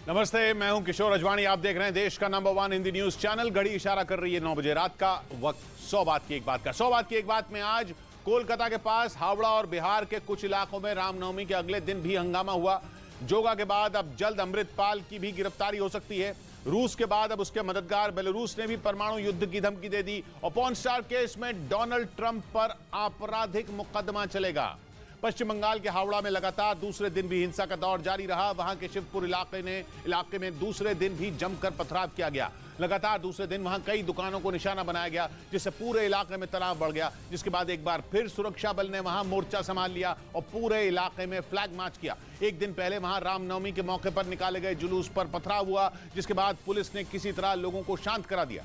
नमस्ते, मैं हूं किशोर अजवाणी। आप देख रहे हैं देश का नंबर 1 हिंदी न्यूज चैनल। घड़ी इशारा कर रही है 9 बजे रात का वक्त। 100 बात की एक बात का 100 बात की एक बात में आज कोलकाता के पास हावड़ा और बिहार के कुछ इलाकों में रामनवमी के अगले दिन भी हंगामा हुआ। जोगा के बाद अब जल्द अमृतपाल की भी गिरफ्तारी हो सकती है। रूस के बाद अब उसके मददगार बेलारूस ने भी परमाणु युद्ध की धमकी दे दी और पॉर्न स्टार केस में डोनाल्ड ट्रंप पर आपराधिक मुकदमा चलेगा। पश्चिम बंगाल के हावड़ा में लगातार दूसरे दिन भी हिंसा का दौर जारी रहा। वहां के शिवपुर इलाके में दूसरे दिन भी जमकर पथराव किया गया। लगातार दूसरे दिन वहां कई दुकानों को निशाना बनाया गया, जिससे पूरे इलाके में तनाव बढ़ गया। जिसके बाद एक बार फिर सुरक्षा बल ने वहां मोर्चा संभाल लिया और पूरे इलाके में फ्लैग मार्च किया। एक दिन पहले वहां रामनवमी के मौके पर निकाले गए जुलूस पर पथराव हुआ, जिसके बाद पुलिस ने किसी तरह लोगों को शांत करा दिया।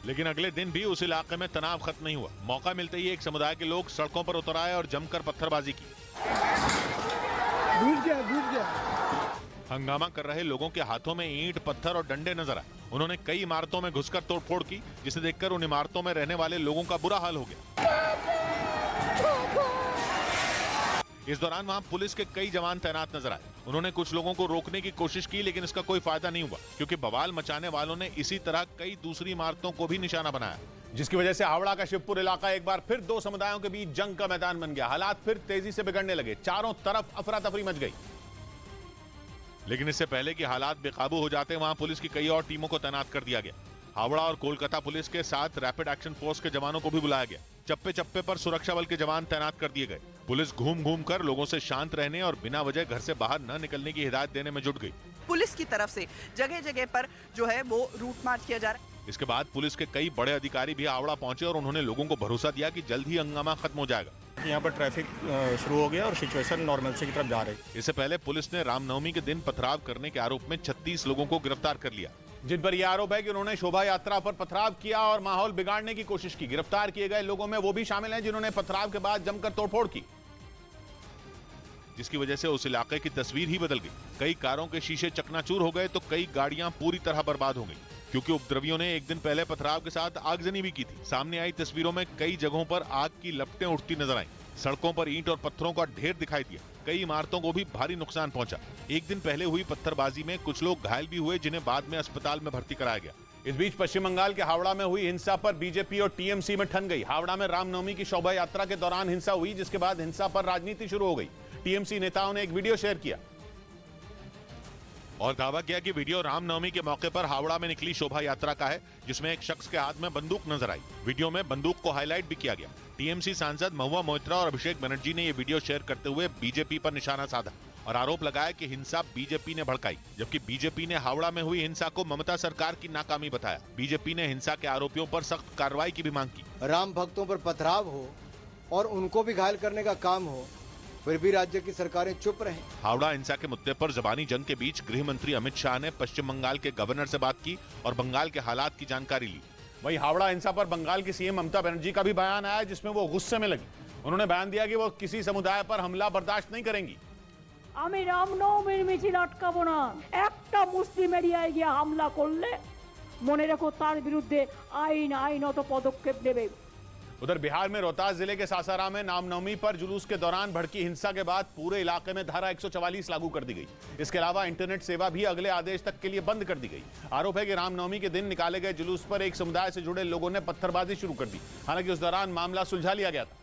लेकिन अगले दिन भी उस इलाके में तनाव खत्म नहीं हुआ। मौका मिलते ही एक समुदाय के लोग सड़कों पर उतर आए और जमकर पत्थरबाजी की। घुस गया। हंगामा कर रहे लोगों के हाथों में ईंट, पत्थर और डंडे नजर आए। उन्होंने कई इमारतों में घुसकर तोड़फोड़ की, जिसे देखकर उन इमारतों में रहने वाले लोगों का बुरा हाल हो गया। इस दौरान वहां पुलिस के कई जवान तैनात नजर आए। उन्होंने कुछ लोगों को रोकने की कोशिश की, लेकिन इसका कोई फायदा नहीं हुआ, क्योंकि बवाल मचाने वालों ने इसी तरह कई दूसरी इमारतों को भी निशाना बनाया, जिसकी वजह से हावड़ा का शिवपुर इलाका एक बार फिर दो समुदायों के बीच जंग का मैदान बन गया। हालात फिर तेजी से बिगड़ने लगे। चारों तरफ अफरा तफरी मच गई। लेकिन इससे पहले कि हालात बेकाबू हो जाते, वहां पुलिस की कई और टीमों को तैनात कर दिया गया। हावड़ा और कोलकाता पुलिस के साथ रैपिड एक्शन फोर्स के जवानों को भी बुलाया गया। चप्पे चप्पे पर सुरक्षा बल के जवान तैनात कर दिए गए। पुलिस घूम घूम कर लोगों से शांत रहने और बिना वजह घर से बाहर न निकलने की हिदायत देने में जुट गई। पुलिस की तरफ से जगह जगह पर जो है वो रूट मार्च किया जा रहा है। इसके बाद पुलिस के कई बड़े अधिकारी भी हावड़ा पहुंचे और उन्होंने लोगों को भरोसा दिया कि जल्द ही हंगामा खत्म हो जाएगा। यहाँ पर ट्रैफिक शुरू हो गया और सिचुएशन नॉर्मलसी की तरफ जा रही है। इससे पहले पुलिस ने रामनवमी के दिन पथराव करने के आरोप में 36 लोगों को गिरफ्तार कर लिया, जिन पर यह आरोप है कि उन्होंने शोभा यात्रा पर पथराव किया और माहौल बिगाड़ने की कोशिश की। गिरफ्तार किए गए लोगों में वो भी शामिल हैं जिन्होंने पथराव के बाद जमकर तोड़फोड़ की, जिसकी वजह से उस इलाके की तस्वीर ही बदल गई। कई कारों के शीशे चकनाचूर हो गए तो कई गाड़ियां पूरी तरह बर्बाद हो गई, क्योंकि उपद्रवियों ने एक दिन पहले पथराव के साथ आगजनी भी की थी। सामने आई तस्वीरों में कई जगहों पर आग की लपटें उठती नजर आईं। सड़कों पर ईंट और पत्थरों का ढेर दिखाई दिया। कई इमारतों को भी भारी नुकसान पहुंचा। एक दिन पहले हुई पत्थरबाजी में कुछ लोग घायल भी हुए, जिन्हें बाद में अस्पताल में भर्ती कराया गया। इस बीच पश्चिम बंगाल के हावड़ा में हुई हिंसा पर बीजेपी और टीएमसी में ठन गई। हावड़ा में रामनवमी की शोभा यात्रा के दौरान हिंसा हुई, जिसके बाद हिंसा पर राजनीति शुरू हो गई। टीएमसी नेताओं ने एक वीडियो शेयर किया और दावा किया कि वीडियो रामनवमी के मौके पर हावड़ा में निकली शोभा यात्रा का है, जिसमें एक शख्स के हाथ में बंदूक नजर आई। वीडियो में बंदूक को हाईलाइट भी किया गया। टीएमसी सांसद महुआ मोइत्रा और अभिषेक बनर्जी ने यह वीडियो शेयर करते हुए बीजेपी पर निशाना साधा और आरोप लगाया कि हिंसा बीजेपी ने भड़काई, जबकि बीजेपी ने हावड़ा में हुई हिंसा को ममता सरकार की नाकामी बताया। बीजेपी ने हिंसा के आरोपियों पर सख्त कार्रवाई की भी मांग की। राम भक्तों पर पथराव हो और उनको भी घायल करने का काम हो, फिर भी राज्य की सरकारें चुप रहें। हावड़ा हिंसा के मुद्दे पर जबानी जंग के बीच गृह मंत्री अमित शाह ने पश्चिम बंगाल के गवर्नर से बात की और बंगाल के हालात की जानकारी ली। वहीं हावड़ा हिंसा पर बंगाल की सीएम ममता बनर्जी का भी बयान आया, जिसमें वो गुस्से में लगी। उन्होंने बयान दिया कि वो किसी समुदाय पर हमला बर्दाश्त नहीं करेंगी। আমি রামনবমীর মিছিল আটকাবো না। একটা মুসলিম এরিয়ায় গিয়ে হামলা করলে মনে রেখো তার বিরুদ্ধে আইনত पदक्षेप নেবে। उधर बिहार में रोहतास जिले के सासाराम में रामनवमी पर जुलूस के दौरान भड़की हिंसा के बाद पूरे इलाके में धारा 144 लागू कर दी गई। इसके अलावा इंटरनेट सेवा भी अगले आदेश तक के लिए बंद कर दी गई। आरोप है कि रामनवमी के दिन निकाले गए जुलूस पर एक समुदाय से जुड़े लोगों ने पत्थरबाजी शुरू कर दी। हालांकि उस दौरान मामला सुलझा लिया गया था,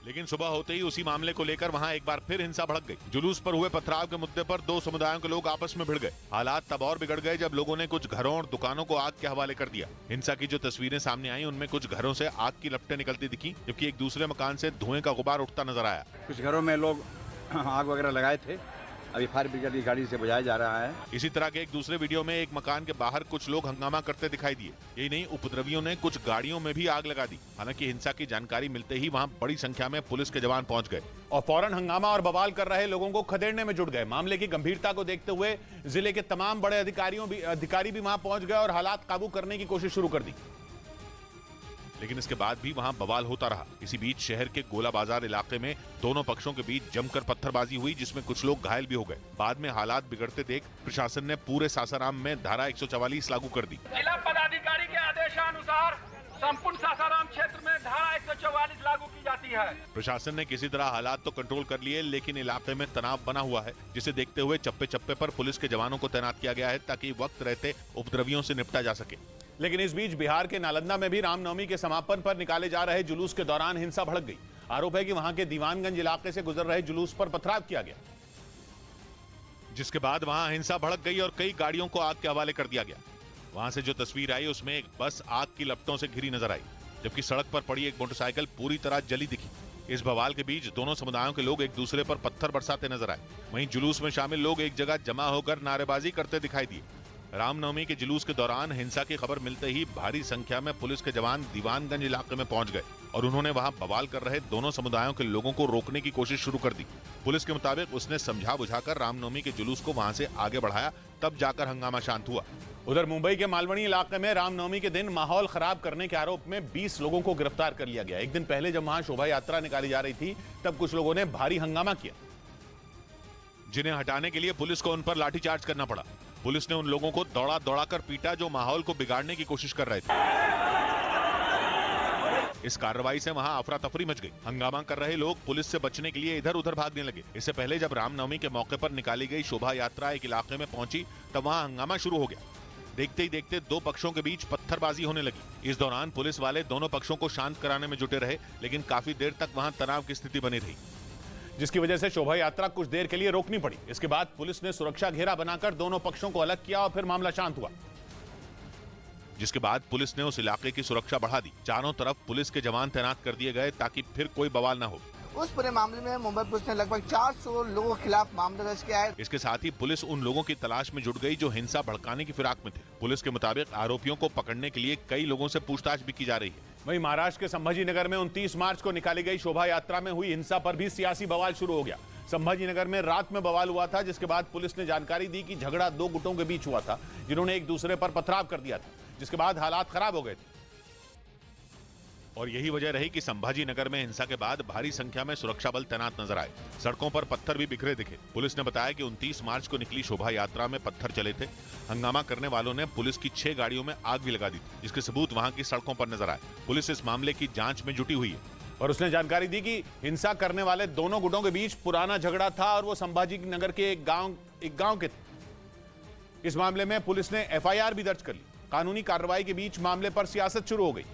लेकिन सुबह होते ही उसी मामले को लेकर वहां एक बार फिर हिंसा भड़क गई। जुलूस पर हुए पथराव के मुद्दे पर दो समुदायों के लोग आपस में भिड़ गए। हालात तब और बिगड़ गए जब लोगों ने कुछ घरों और दुकानों को आग के हवाले कर दिया। हिंसा की जो तस्वीरें सामने आई, उनमें कुछ घरों से आग की लपटें निकलती दिखी, जबकि एक दूसरे मकान से धुएं का गुबार उठता नजर आया। कुछ घरों में लोग आग वगैरह लगाए थे, अभी फायर ब्रिगेड की गाड़ी से बुझाया जा रहा है। इसी तरह के एक दूसरे वीडियो में एक मकान के बाहर कुछ लोग हंगामा करते दिखाई दिए। यही नहीं, उपद्रवियों ने कुछ गाड़ियों में भी आग लगा दी। हालांकि हिंसा की जानकारी मिलते ही वहां बड़ी संख्या में पुलिस के जवान पहुंच गए और फौरन हंगामा और बवाल कर रहे लोगों को खदेड़ने में जुट गए। मामले की गंभीरता को देखते हुए जिले के तमाम बड़े अधिकारी भी वहां पहुंच गए और हालात काबू करने की कोशिश शुरू कर दी, लेकिन इसके बाद भी वहां बवाल होता रहा। इसी बीच शहर के गोला बाजार इलाके में दोनों पक्षों के बीच जमकर पत्थरबाजी हुई, जिसमें कुछ लोग घायल भी हो गए। बाद में हालात बिगड़ते देख प्रशासन ने पूरे सासाराम में धारा 144 लागू कर दी। जिला पदाधिकारी के आदेशानुसार संपूर्ण सासाराम क्षेत्र में धारा 144 लागू की जाती है। है। प्रशासन ने किसी तरह हालात तो कंट्रोल कर लिए, लेकिन इलाके में तनाव बना हुआ है, जिसे देखते हुए चप्पे चप्पे पर पुलिस के जवानों को तैनात किया गया है ताकि वक्त रहते उपद्रवियों से निपटा जा सके। लेकिन इस बीच बिहार के नालंदा में भी रामनवमी के समापन पर निकाले जा रहे जुलूस के दौरान हिंसा भड़क गई। आरोप है कि वहां के दीवानगंज इलाके से गुजर रहे जुलूस पर पथराव किया गया, जिसके बाद वहां हिंसा भड़क गई और कई गाड़ियों को आग के हवाले कर दिया गया। वहां से जो तस्वीर आई उसमें एक बस आग की लपटों से घिरी नजर आई, जबकि सड़क पर पड़ी एक मोटरसाइकिल पूरी तरह जली दिखी। इस बवाल के बीच दोनों समुदायों के लोग एक दूसरे पर पत्थर बरसाते नजर आए। वहीं जुलूस में शामिल लोग एक जगह जमा होकर नारेबाजी करते दिखाई दिए। रामनवमी के जुलूस के दौरान हिंसा की खबर मिलते ही भारी संख्या में पुलिस के जवान दीवानगंज इलाके में पहुंच गए और उन्होंने वहां बवाल कर रहे दोनों समुदायों के लोगों को रोकने की कोशिश शुरू कर दी। पुलिस के मुताबिक उसने समझा बुझाकर रामनवमी के जुलूस को वहां से आगे बढ़ाया, तब जाकर हंगामा शांत हुआ। उधर मुंबई के मालवनी इलाके में रामनवमी के दिन माहौल खराब करने के आरोप में 20 लोगों को गिरफ्तार कर लिया गया। एक दिन पहले जब वहां शोभा यात्रा निकाली जा रही थी, तब कुछ लोगों ने भारी हंगामा किया, जिन्हें हटाने के लिए पुलिस को उन पर लाठीचार्ज करना पड़ा। पुलिस ने उन लोगों को दौड़ा दौड़ाकर पीटा जो माहौल को बिगाड़ने की कोशिश कर रहे थे। इस कार्रवाई से वहां अफरा तफरी मच गई। हंगामा कर रहे लोग पुलिस से बचने के लिए इधर उधर भागने लगे। इससे पहले जब रामनवमी के मौके पर निकाली गई शोभा यात्रा एक इलाके में पहुंची, तब वहां हंगामा शुरू हो गया। देखते ही देखते दो पक्षों के बीच पत्थरबाजी होने लगी। इस दौरान पुलिस वाले दोनों पक्षों को शांत कराने में जुटे रहे, लेकिन काफी देर तक वहां तनाव की स्थिति बनी रही, जिसकी वजह से शोभा यात्रा कुछ देर के लिए रोकनी पड़ी। इसके बाद पुलिस ने सुरक्षा घेरा बनाकर दोनों पक्षों को अलग किया और फिर मामला शांत हुआ, जिसके बाद पुलिस ने उस इलाके की सुरक्षा बढ़ा दी। चारों तरफ पुलिस के जवान तैनात कर दिए गए ताकि फिर कोई बवाल न हो। उस पूरे मामले में मुंबई पुलिस ने लगभग 400 लोगों के खिलाफ मामला दर्ज किया है। इसके साथ ही पुलिस उन लोगों की तलाश में जुट गई जो हिंसा भड़काने की फिराक में थे। पुलिस के मुताबिक आरोपियों को पकड़ने के लिए कई लोगों से पूछताछ भी की जा रही है। वहीं महाराष्ट्र के संभाजी नगर में 29 मार्च को निकाली गई शोभा यात्रा में हुई हिंसा पर भी सियासी बवाल शुरू हो गया। संभाजी नगर में रात में बवाल हुआ था, जिसके बाद पुलिस ने जानकारी दी कि झगड़ा दो गुटों के बीच हुआ था, जिन्होंने एक दूसरे पर पथराव कर दिया था, जिसके बाद हालात खराब हो गए थे। और यही वजह रही कि संभाजी नगर में हिंसा के बाद भारी संख्या में सुरक्षा बल तैनात नजर आए। सड़कों पर पत्थर भी बिखरे दिखे। पुलिस ने बताया कि 29 मार्च को निकली शोभा यात्रा में पत्थर चले थे। हंगामा करने वालों ने पुलिस की 6 गाड़ियों में आग भी लगा दी, जिसके सबूत वहां की सड़कों पर नजर आए। पुलिस इस मामले की जांच में जुटी हुई है और उसने जानकारी दी कि हिंसा करने वाले दोनों गुटों के बीच पुराना झगड़ा था और वो संभाजी नगर के एक गांव के थे। इस मामले में पुलिस ने FIR भी दर्ज कर ली। कानूनी कार्रवाई के बीच मामले पर सियासत शुरू हो गई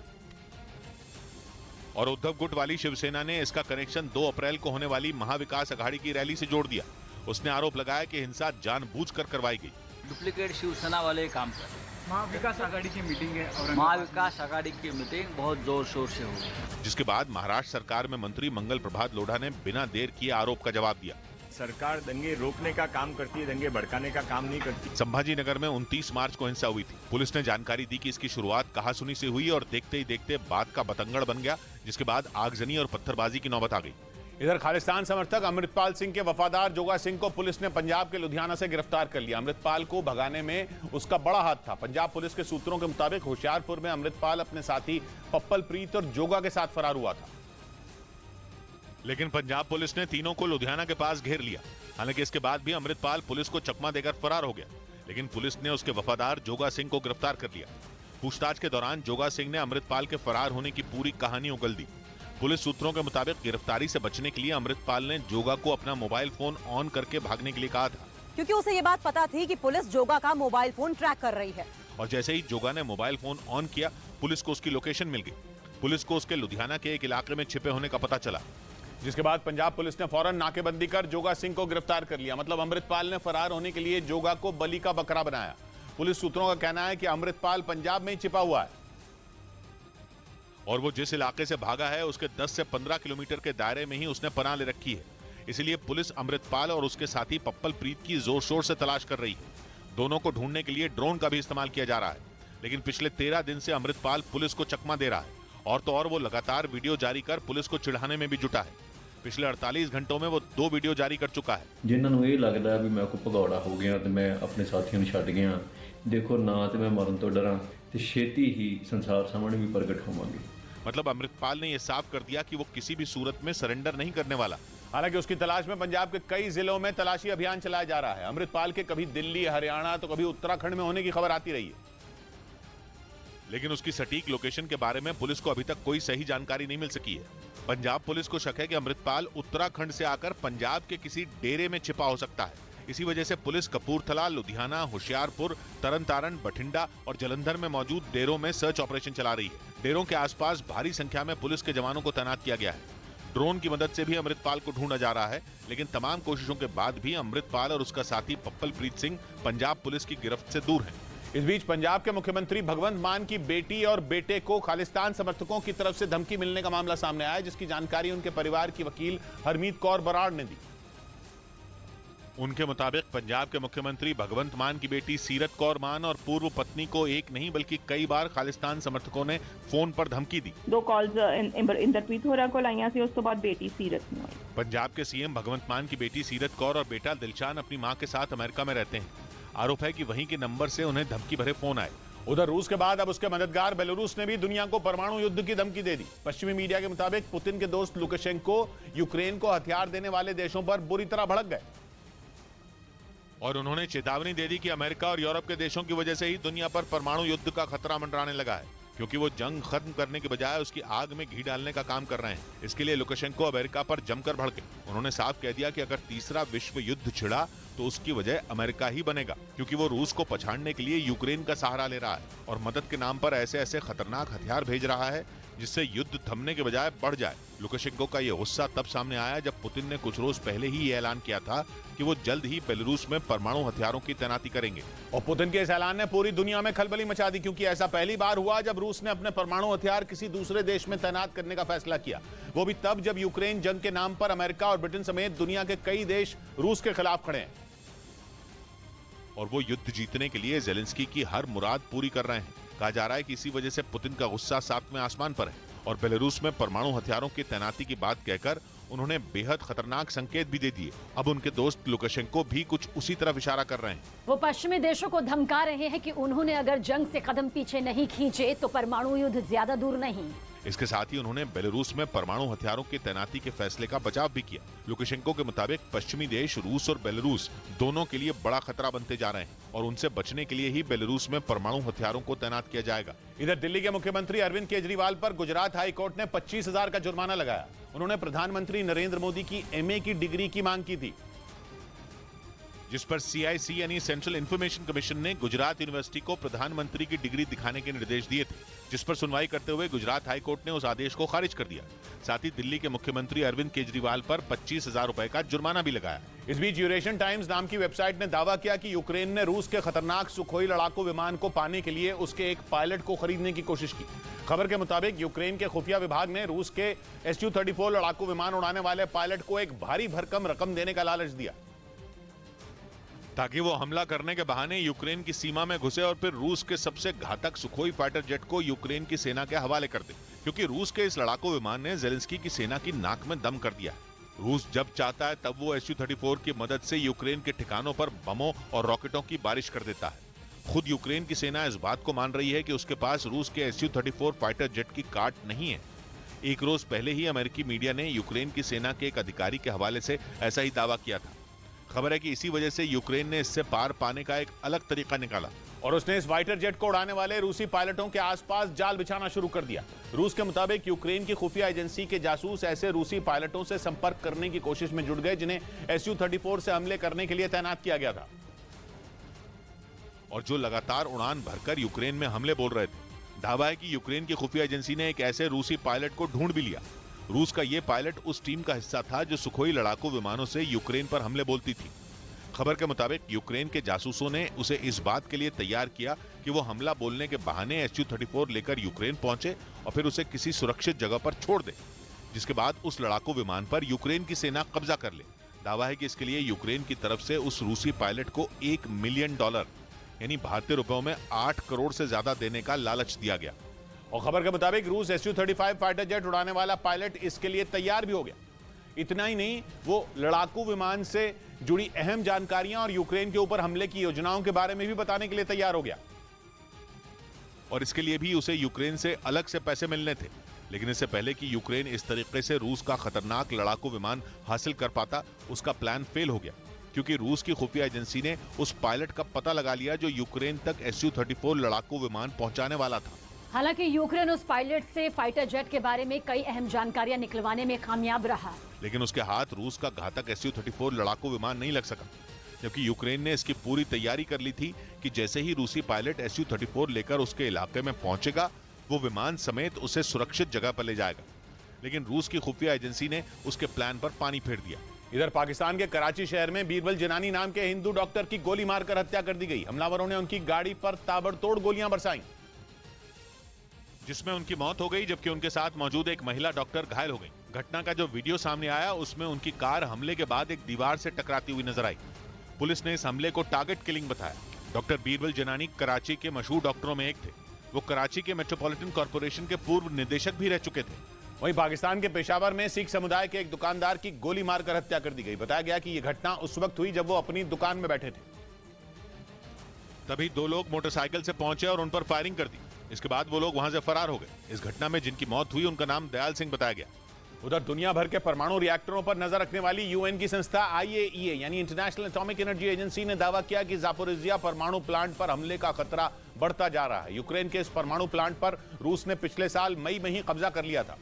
और उद्धव गुट वाली शिवसेना ने इसका कनेक्शन 2 अप्रैल को होने वाली महाविकास अघाड़ी की रैली से जोड़ दिया। उसने आरोप लगाया कि हिंसा जानबूझकर करवाई गई। डुप्लीकेट शिवसेना वाले काम कर रहे। महाविकास आघाड़ी की मीटिंग है। महाविकास आघाड़ी की मीटिंग बहुत जोर शोर से हुई, जिसके बाद महाराष्ट्र सरकार में मंत्री मंगल प्रभात लोढ़ा ने बिना देर किए आरोप का जवाब दिया। सरकार दंगे रोकने का काम करती है, दंगे भड़काने का काम नहीं करती। संभाजी नगर में 29 मार्च को हिंसा हुई थी। पुलिस ने जानकारी दी कि इसकी शुरुआत कहासुनी से हुई और देखते ही देखते बात का बतंगड़ बन गया, जिसके बाद आगजनी और पत्थरबाजी की नौबत आ गई। इधर खालिस्तान समर्थक अमृतपाल सिंह के वफादार जोगा सिंह को पुलिस ने पंजाब के लुधियाना से गिरफ्तार कर लिया। अमृतपाल को भगाने में उसका बड़ा हाथ था। पंजाब पुलिस के सूत्रों के मुताबिक होशियारपुर में अमृतपाल अपने साथी पप्पल प्रीत और जोगा के साथ फरार हुआ था, लेकिन पंजाब पुलिस ने तीनों को लुधियाना के पास घेर लिया। हालांकि इसके बाद भी अमृतपाल पुलिस को चकमा देकर फरार हो गया, लेकिन पुलिस ने उसके वफादार जोगा सिंह को गिरफ्तार कर लिया। पूछताछ के दौरान जोगा सिंह ने अमृतपाल के फरार होने की पूरी कहानी उगल दी। पुलिस सूत्रों के मुताबिक गिरफ्तारी से बचने के लिए अमृतपाल ने जोगा को अपना मोबाइल फोन ऑन करके भागने के लिए कहा था, क्योंकि उसे ये बात पता थी कि पुलिस जोगा का मोबाइल फोन ट्रैक कर रही है। और जैसे ही जोगा ने मोबाइल फोन ऑन किया, पुलिस को उसकी लोकेशन मिल गई। पुलिस को उसके लुधियाना के एक इलाके में छिपे होने का पता चला, जिसके बाद पंजाब पुलिस ने फौरन नाकेबंदी कर जोगा सिंह को गिरफ्तार कर लिया। मतलब अमृतपाल ने फरार होने के लिए जोगा को बलि का बकरा बनाया। पुलिस सूत्रों का कहना है कि अमृतपाल पंजाब में ही छिपा हुआ है और वो जिस इलाके से भागा है उसके 10 से 15 किलोमीटर के दायरे में ही उसने पनाह ले रखी है। इसलिए पुलिस अमृतपाल और उसके साथी पप्पल प्रीत की जोर शोर से तलाश कर रही है। दोनों को ढूंढने के लिए ड्रोन का भी इस्तेमाल किया जा रहा है, लेकिन पिछले 13 दिन से अमृतपाल पुलिस को चकमा दे रहा है और तो और वो लगातार वीडियो जारी कर पुलिस को चिढ़ाने में भी जुटा है। पिछले 48 घंटों में वो 2 वीडियो जारी कर चुका है। जिन्होंने ये लगता है भी मैं को भगौड़ा हो गया तो मैं अपने साथियों को छड्ड गया, देखो ना तो मैं मरन तो डरा तो छेती ही संसार सामने भी प्रगट होवांगे। मतलब अमृतपाल ने यह साफ कर दिया कि वो किसी भी सूरत में सरेंडर नहीं करने वाला। हालांकि उसकी तलाश में पंजाब के कई जिलों में तलाशी अभियान चलाया जा रहा है। अमृतपाल के कभी दिल्ली, हरियाणा तो कभी उत्तराखंड में होने की खबर आती रही है, लेकिन उसकी सटीक लोकेशन के बारे में पुलिस को अभी तक कोई सही जानकारी नहीं मिल सकी है। पंजाब पुलिस को शक है कि अमृतपाल उत्तराखंड से आकर पंजाब के किसी डेरे में छिपा हो सकता है। इसी वजह से पुलिस कपूरथला, लुधियाना, होशियारपुर, तरनतारन, बठिंडा और जलंधर में मौजूद डेरों में सर्च ऑपरेशन चला रही है। डेरों के आसपास भारी संख्या में पुलिस के जवानों को तैनात किया गया है। ड्रोन की मदद से भी अमृतपाल को ढूंढा जा रहा है, लेकिन तमाम कोशिशों के बाद भी अमृतपाल और उसका साथी पप्पलप्रीत सिंह पंजाब पुलिस की गिरफ्त से दूर हैं। इस बीच पंजाब के मुख्यमंत्री भगवंत मान की बेटी और बेटे को खालिस्तान समर्थकों की तरफ से धमकी मिलने का मामला सामने आया, जिसकी जानकारी उनके परिवार की वकील हरमीत कौर बराड़ ने दी। उनके मुताबिक पंजाब के मुख्यमंत्री भगवंत मान की बेटी सीरत कौर मान और पूर्व पत्नी को एक नहीं बल्कि कई बार खालिस्तान समर्थकों ने फोन पर धमकी दी। 2 कॉल्स इंदरप्रीत होरा को लाइयां सी, उस तो बाद बेटी सीरत ਨੂੰ आई। पंजाब के सीएम भगवंत मान की बेटी सीरत कौर और बेटा दिलशान अपनी मां के साथ अमेरिका में रहते हैं। आरोप है कि वहीं के नंबर से उन्हें धमकी भरे फोन आए। उधर रूस के बाद अब उसके मददगार बेलारूस ने भी दुनिया को परमाणु युद्ध की धमकी दे दी। पश्चिमी मीडिया के मुताबिक पुतिन के दोस्त लुकाशेंको यूक्रेन को हथियार देने वाले देशों पर बुरी तरह भड़क गए और उन्होंने चेतावनी दे दी कि अमेरिका और यूरोप के देशों की वजह से ही दुनिया पर परमाणु युद्ध का खतरा मंडराने लगा है, क्योंकि वो जंग खत्म करने के बजाय उसकी आग में घी डालने का काम कर रहे हैं। इसके लिए लुकाशेंको अमेरिका पर जमकर भड़के। उन्होंने साफ कह दिया कि अगर तीसरा विश्व युद्ध छिड़ा तो उसकी वजह अमेरिका ही बनेगा, क्योंकि वो रूस को पछाड़ने के लिए यूक्रेन का सहारा ले रहा है और मदद के नाम पर ऐसे ऐसे खतरनाक हथियार भेज रहा है जिससे युद्ध थमने के बजाय बढ़ जाए। लुकाशेंको का ये गुस्सा तब सामने आया जब पुतिन ने कुछ रोज पहले ही ये ऐलान किया था कि वो जल्द ही बेलारूस में परमाणु हथियारों की तैनाती करेंगे। और पुतिन के इस ऐलान ने पूरी दुनिया में खलबली मचा दी, क्योंकि ऐसा पहली बार हुआ जब रूस ने अपने परमाणु हथियार किसी दूसरे देश में तैनात करने का फैसला किया। वो भी तब जब यूक्रेन जंग के नाम पर अमेरिका और ब्रिटेन समेत दुनिया के कई देश रूस के खिलाफ खड़े हैं और वो युद्ध जीतने के लिए जेलेंस्की की हर मुराद पूरी कर रहे हैं। कहा जा रहा है कि इसी वजह से पुतिन का गुस्सा 7वें आसमान पर है और बेलारूस में परमाणु हथियारों की तैनाती की बात कहकर उन्होंने बेहद खतरनाक संकेत भी दे दिए। अब उनके दोस्त लुकाशेंको भी कुछ उसी तरफ इशारा कर रहे हैं। वो पश्चिमी देशों को धमका रहे हैं कि उन्होंने अगर जंग से कदम पीछे नहीं खींचे तो परमाणु युद्ध ज्यादा दूर नहीं। इसके साथ ही उन्होंने बेलारूस में परमाणु हथियारों की तैनाती के फैसले का बचाव भी किया। लुकाशेंको के मुताबिक पश्चिमी देश रूस और बेलारूस दोनों के लिए बड़ा खतरा बनते जा रहे हैं और उनसे बचने के लिए ही बेलारूस में परमाणु हथियारों को तैनात किया जाएगा। इधर दिल्ली के मुख्यमंत्री अरविंद केजरीवाल पर गुजरात हाई कोर्ट ने 25,000 का जुर्माना लगाया। उन्होंने प्रधानमंत्री नरेंद्र मोदी की MA की डिग्री की मांग की थी, जिस पर CIC यानी सेंट्रल इंफॉर्मेशन कमीशन ने गुजरात यूनिवर्सिटी को प्रधानमंत्री की डिग्री दिखाने के निर्देश दिए थे, जिस पर सुनवाई करते हुए गुजरात हाई कोर्ट ने उस आदेश को खारिज कर दिया। साथ ही दिल्ली के मुख्यमंत्री अरविंद केजरीवाल पर 25,000 रुपए का जुर्माना भी लगाया। इस बीच यूरेशियन टाइम्स नाम की वेबसाइट ने दावा किया कि यूक्रेन ने रूस के खतरनाक सुखोई लड़ाकू विमान को पाने के लिए उसके एक पायलट को खरीदने की कोशिश की। खबर के मुताबिक यूक्रेन के खुफिया विभाग ने रूस के Su-34 लड़ाकू विमान उड़ाने वाले पायलट को एक भारी भरकम रकम देने का लालच दिया ताकि वो हमला करने के बहाने यूक्रेन की सीमा में घुसे और फिर रूस के सबसे घातक सुखोई फाइटर जेट को यूक्रेन की सेना के हवाले कर दे, क्योंकि रूस के इस लड़ाकू विमान ने जेलेंस्की की सेना की नाक में दम कर दिया है। रूस जब चाहता है तब वो Su-34 की मदद से यूक्रेन के ठिकानों पर बमों और रॉकेटों की बारिश कर देता है। खुद यूक्रेन की सेना इस बात को मान रही है कि उसके पास रूस के Su-34 फाइटर जेट की काट नहीं है। एक रोज पहले ही अमेरिकी मीडिया ने यूक्रेन की सेना के एक अधिकारी के हवाले से ऐसा ही दावा किया था। खबर है कि इसी वजह से यूक्रेन ने इससे पार पाने का एक अलग तरीका निकाला और उसने इस फाइटर जेट को उड़ाने वाले रूसी पायलटों के आसपास जाल बिछाना शुरू कर दिया। रूस के मुताबिक यूक्रेन की खुफिया एजेंसी के जासूस ऐसे रूसी पायलटों से संपर्क करने की कोशिश में जुट गए जिन्हें Su-34 से हमले करने के लिए तैनात किया गया था और जो लगातार उड़ान भरकर यूक्रेन में हमले बोल रहे थे। दावा है कि यूक्रेन की खुफिया एजेंसी ने एक ऐसे रूसी पायलट को ढूंढ भी लिया। रूस का ये पायलट उस टीम का हिस्सा था जो सुखोई लड़ाकू विमानों से यूक्रेन पर हमले बोलती थी। खबर के मुताबिक यूक्रेन के जासूसों ने उसे इस बात के लिए तैयार किया कि वो हमला बोलने के बहाने Su-34 लेकर यूक्रेन पहुंचे और फिर उसे किसी सुरक्षित जगह पर छोड़ दे, जिसके बाद उस लड़ाकू विमान पर यूक्रेन की सेना कब्जा कर ले। दावा है कि इसके लिए यूक्रेन की तरफ से उस रूसी पायलट को $1 मिलियन यानी भारतीय रुपयों में 8 करोड़ से ज्यादा देने का लालच दिया गया। और खबर के मुताबिक रूस Su-35 फाइटर जेट उड़ाने वाला पायलट इसके लिए तैयार भी हो गया। इतना ही नहीं, वो लड़ाकू विमान से जुड़ी अहम जानकारियां और यूक्रेन के ऊपर हमले की योजनाओं के बारे में भी बताने के लिए तैयार हो गया और इसके लिए भी उसे यूक्रेन से अलग से पैसे मिलने थे। लेकिन इससे पहले कि यूक्रेन इस तरीके से रूस का खतरनाक लड़ाकू विमान हासिल कर पाता, उसका प्लान फेल हो गया, क्योंकि रूस की खुफिया एजेंसी ने उस पायलट का पता लगा लिया जो यूक्रेन तक Su-34 लड़ाकू विमान पहुंचाने वाला था। हालांकि यूक्रेन उस पायलट से फाइटर जेट के बारे में कई अहम जानकारियां निकलवाने में कामयाब रहा, लेकिन उसके हाथ रूस का घातक Su-34 लड़ाकू विमान नहीं लग सका, जबकि यूक्रेन ने इसकी पूरी तैयारी कर ली थी कि जैसे ही रूसी पायलट Su-34 लेकर उसके इलाके में पहुंचेगा, वो विमान समेत उसे सुरक्षित जगह पर ले जाएगा। लेकिन रूस की खुफिया एजेंसी ने उसके प्लान पर पानी फेर दिया। इधर पाकिस्तान के कराची शहर में बीरबल जनानी नाम के हिंदू डॉक्टर की गोली मारकर हत्या कर दी गई। हमलावरों ने उनकी गाड़ी पर ताबड़तोड़ गोलियां बरसाईं, जिसमें उनकी मौत हो गई, जबकि उनके साथ मौजूद एक महिला डॉक्टर घायल हो गई। घटना का जो वीडियो सामने आया उसमें उनकी कार हमले के बाद एक दीवार से टकराती हुई नजर आई। पुलिस ने इस हमले को टारगेट किलिंग बताया। डॉक्टर बीरबल जनानी कराची के मशहूर डॉक्टरों में एक थे। वो कराची के मेट्रोपॉलिटन कॉर्पोरेशन के पूर्व निदेशक भी रह चुके थे। वहीं पाकिस्तान के पेशावर में सिख समुदाय के एक दुकानदार की गोली मारकर हत्या कर दी गई। बताया गया कि यह घटना उस वक्त हुई जब वो अपनी दुकान में बैठे थे। तभी दो लोग मोटरसाइकिल से पहुंचे और उन पर फायरिंग कर दी। इसके बाद वो लोग वहां से फरार हो गए। इस घटना में जिनकी मौत हुई उनका नाम दयाल सिंह बताया गया। उधर दुनिया भर के परमाणु रिएक्टरों पर नजर रखने वाली यूएन की संस्था IAEA यानी इंटरनेशनल एटॉमिक एनर्जी एजेंसी ने दावा किया कि जापोरिजिया परमाणु प्लांट पर हमले का खतरा बढ़ता जा रहा है। यूक्रेन के इस परमाणु प्लांट पर रूस ने पिछले साल मई में ही कब्जा कर लिया था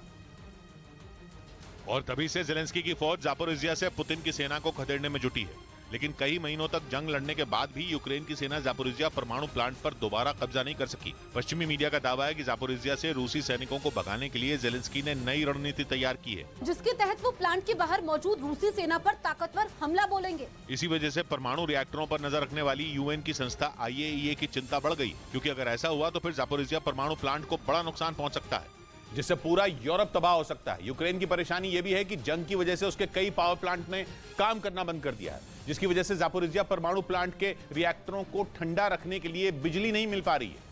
और तभी से ज़ेलेंस्की की फौज जापोरिजिया से पुतिन की सेना को खदेड़ने में जुटी है। लेकिन कई महीनों तक जंग लड़ने के बाद भी यूक्रेन की सेना जापोरिजिया परमाणु प्लांट पर दोबारा कब्जा नहीं कर सकी। पश्चिमी मीडिया का दावा है कि जापोरिजिया से रूसी सैनिकों को भगाने के लिए ज़ेलेंस्की ने नई रणनीति तैयार की है, जिसके तहत वो प्लांट के बाहर मौजूद रूसी सेना पर ताकतवर हमला बोलेंगे। इसी वजह से परमाणु रिएक्टरों पर नजर रखने वाली यूएन की संस्था IAEA की चिंता बढ़ गई, क्योंकि अगर ऐसा हुआ तो फिर जापोरिजिया परमाणु प्लांट को बड़ा नुकसान पहुंच सकता है, जिससे पूरा यूरोप तबाह हो सकता है। यूक्रेन की परेशानी यह भी है कि जंग की वजह से उसके कई पावर प्लांट ने काम करना बंद कर दिया है, जिसकी वजह से जापोरिजिया परमाणु प्लांट के रिएक्टरों को ठंडा रखने के लिए बिजली नहीं मिल पा रही है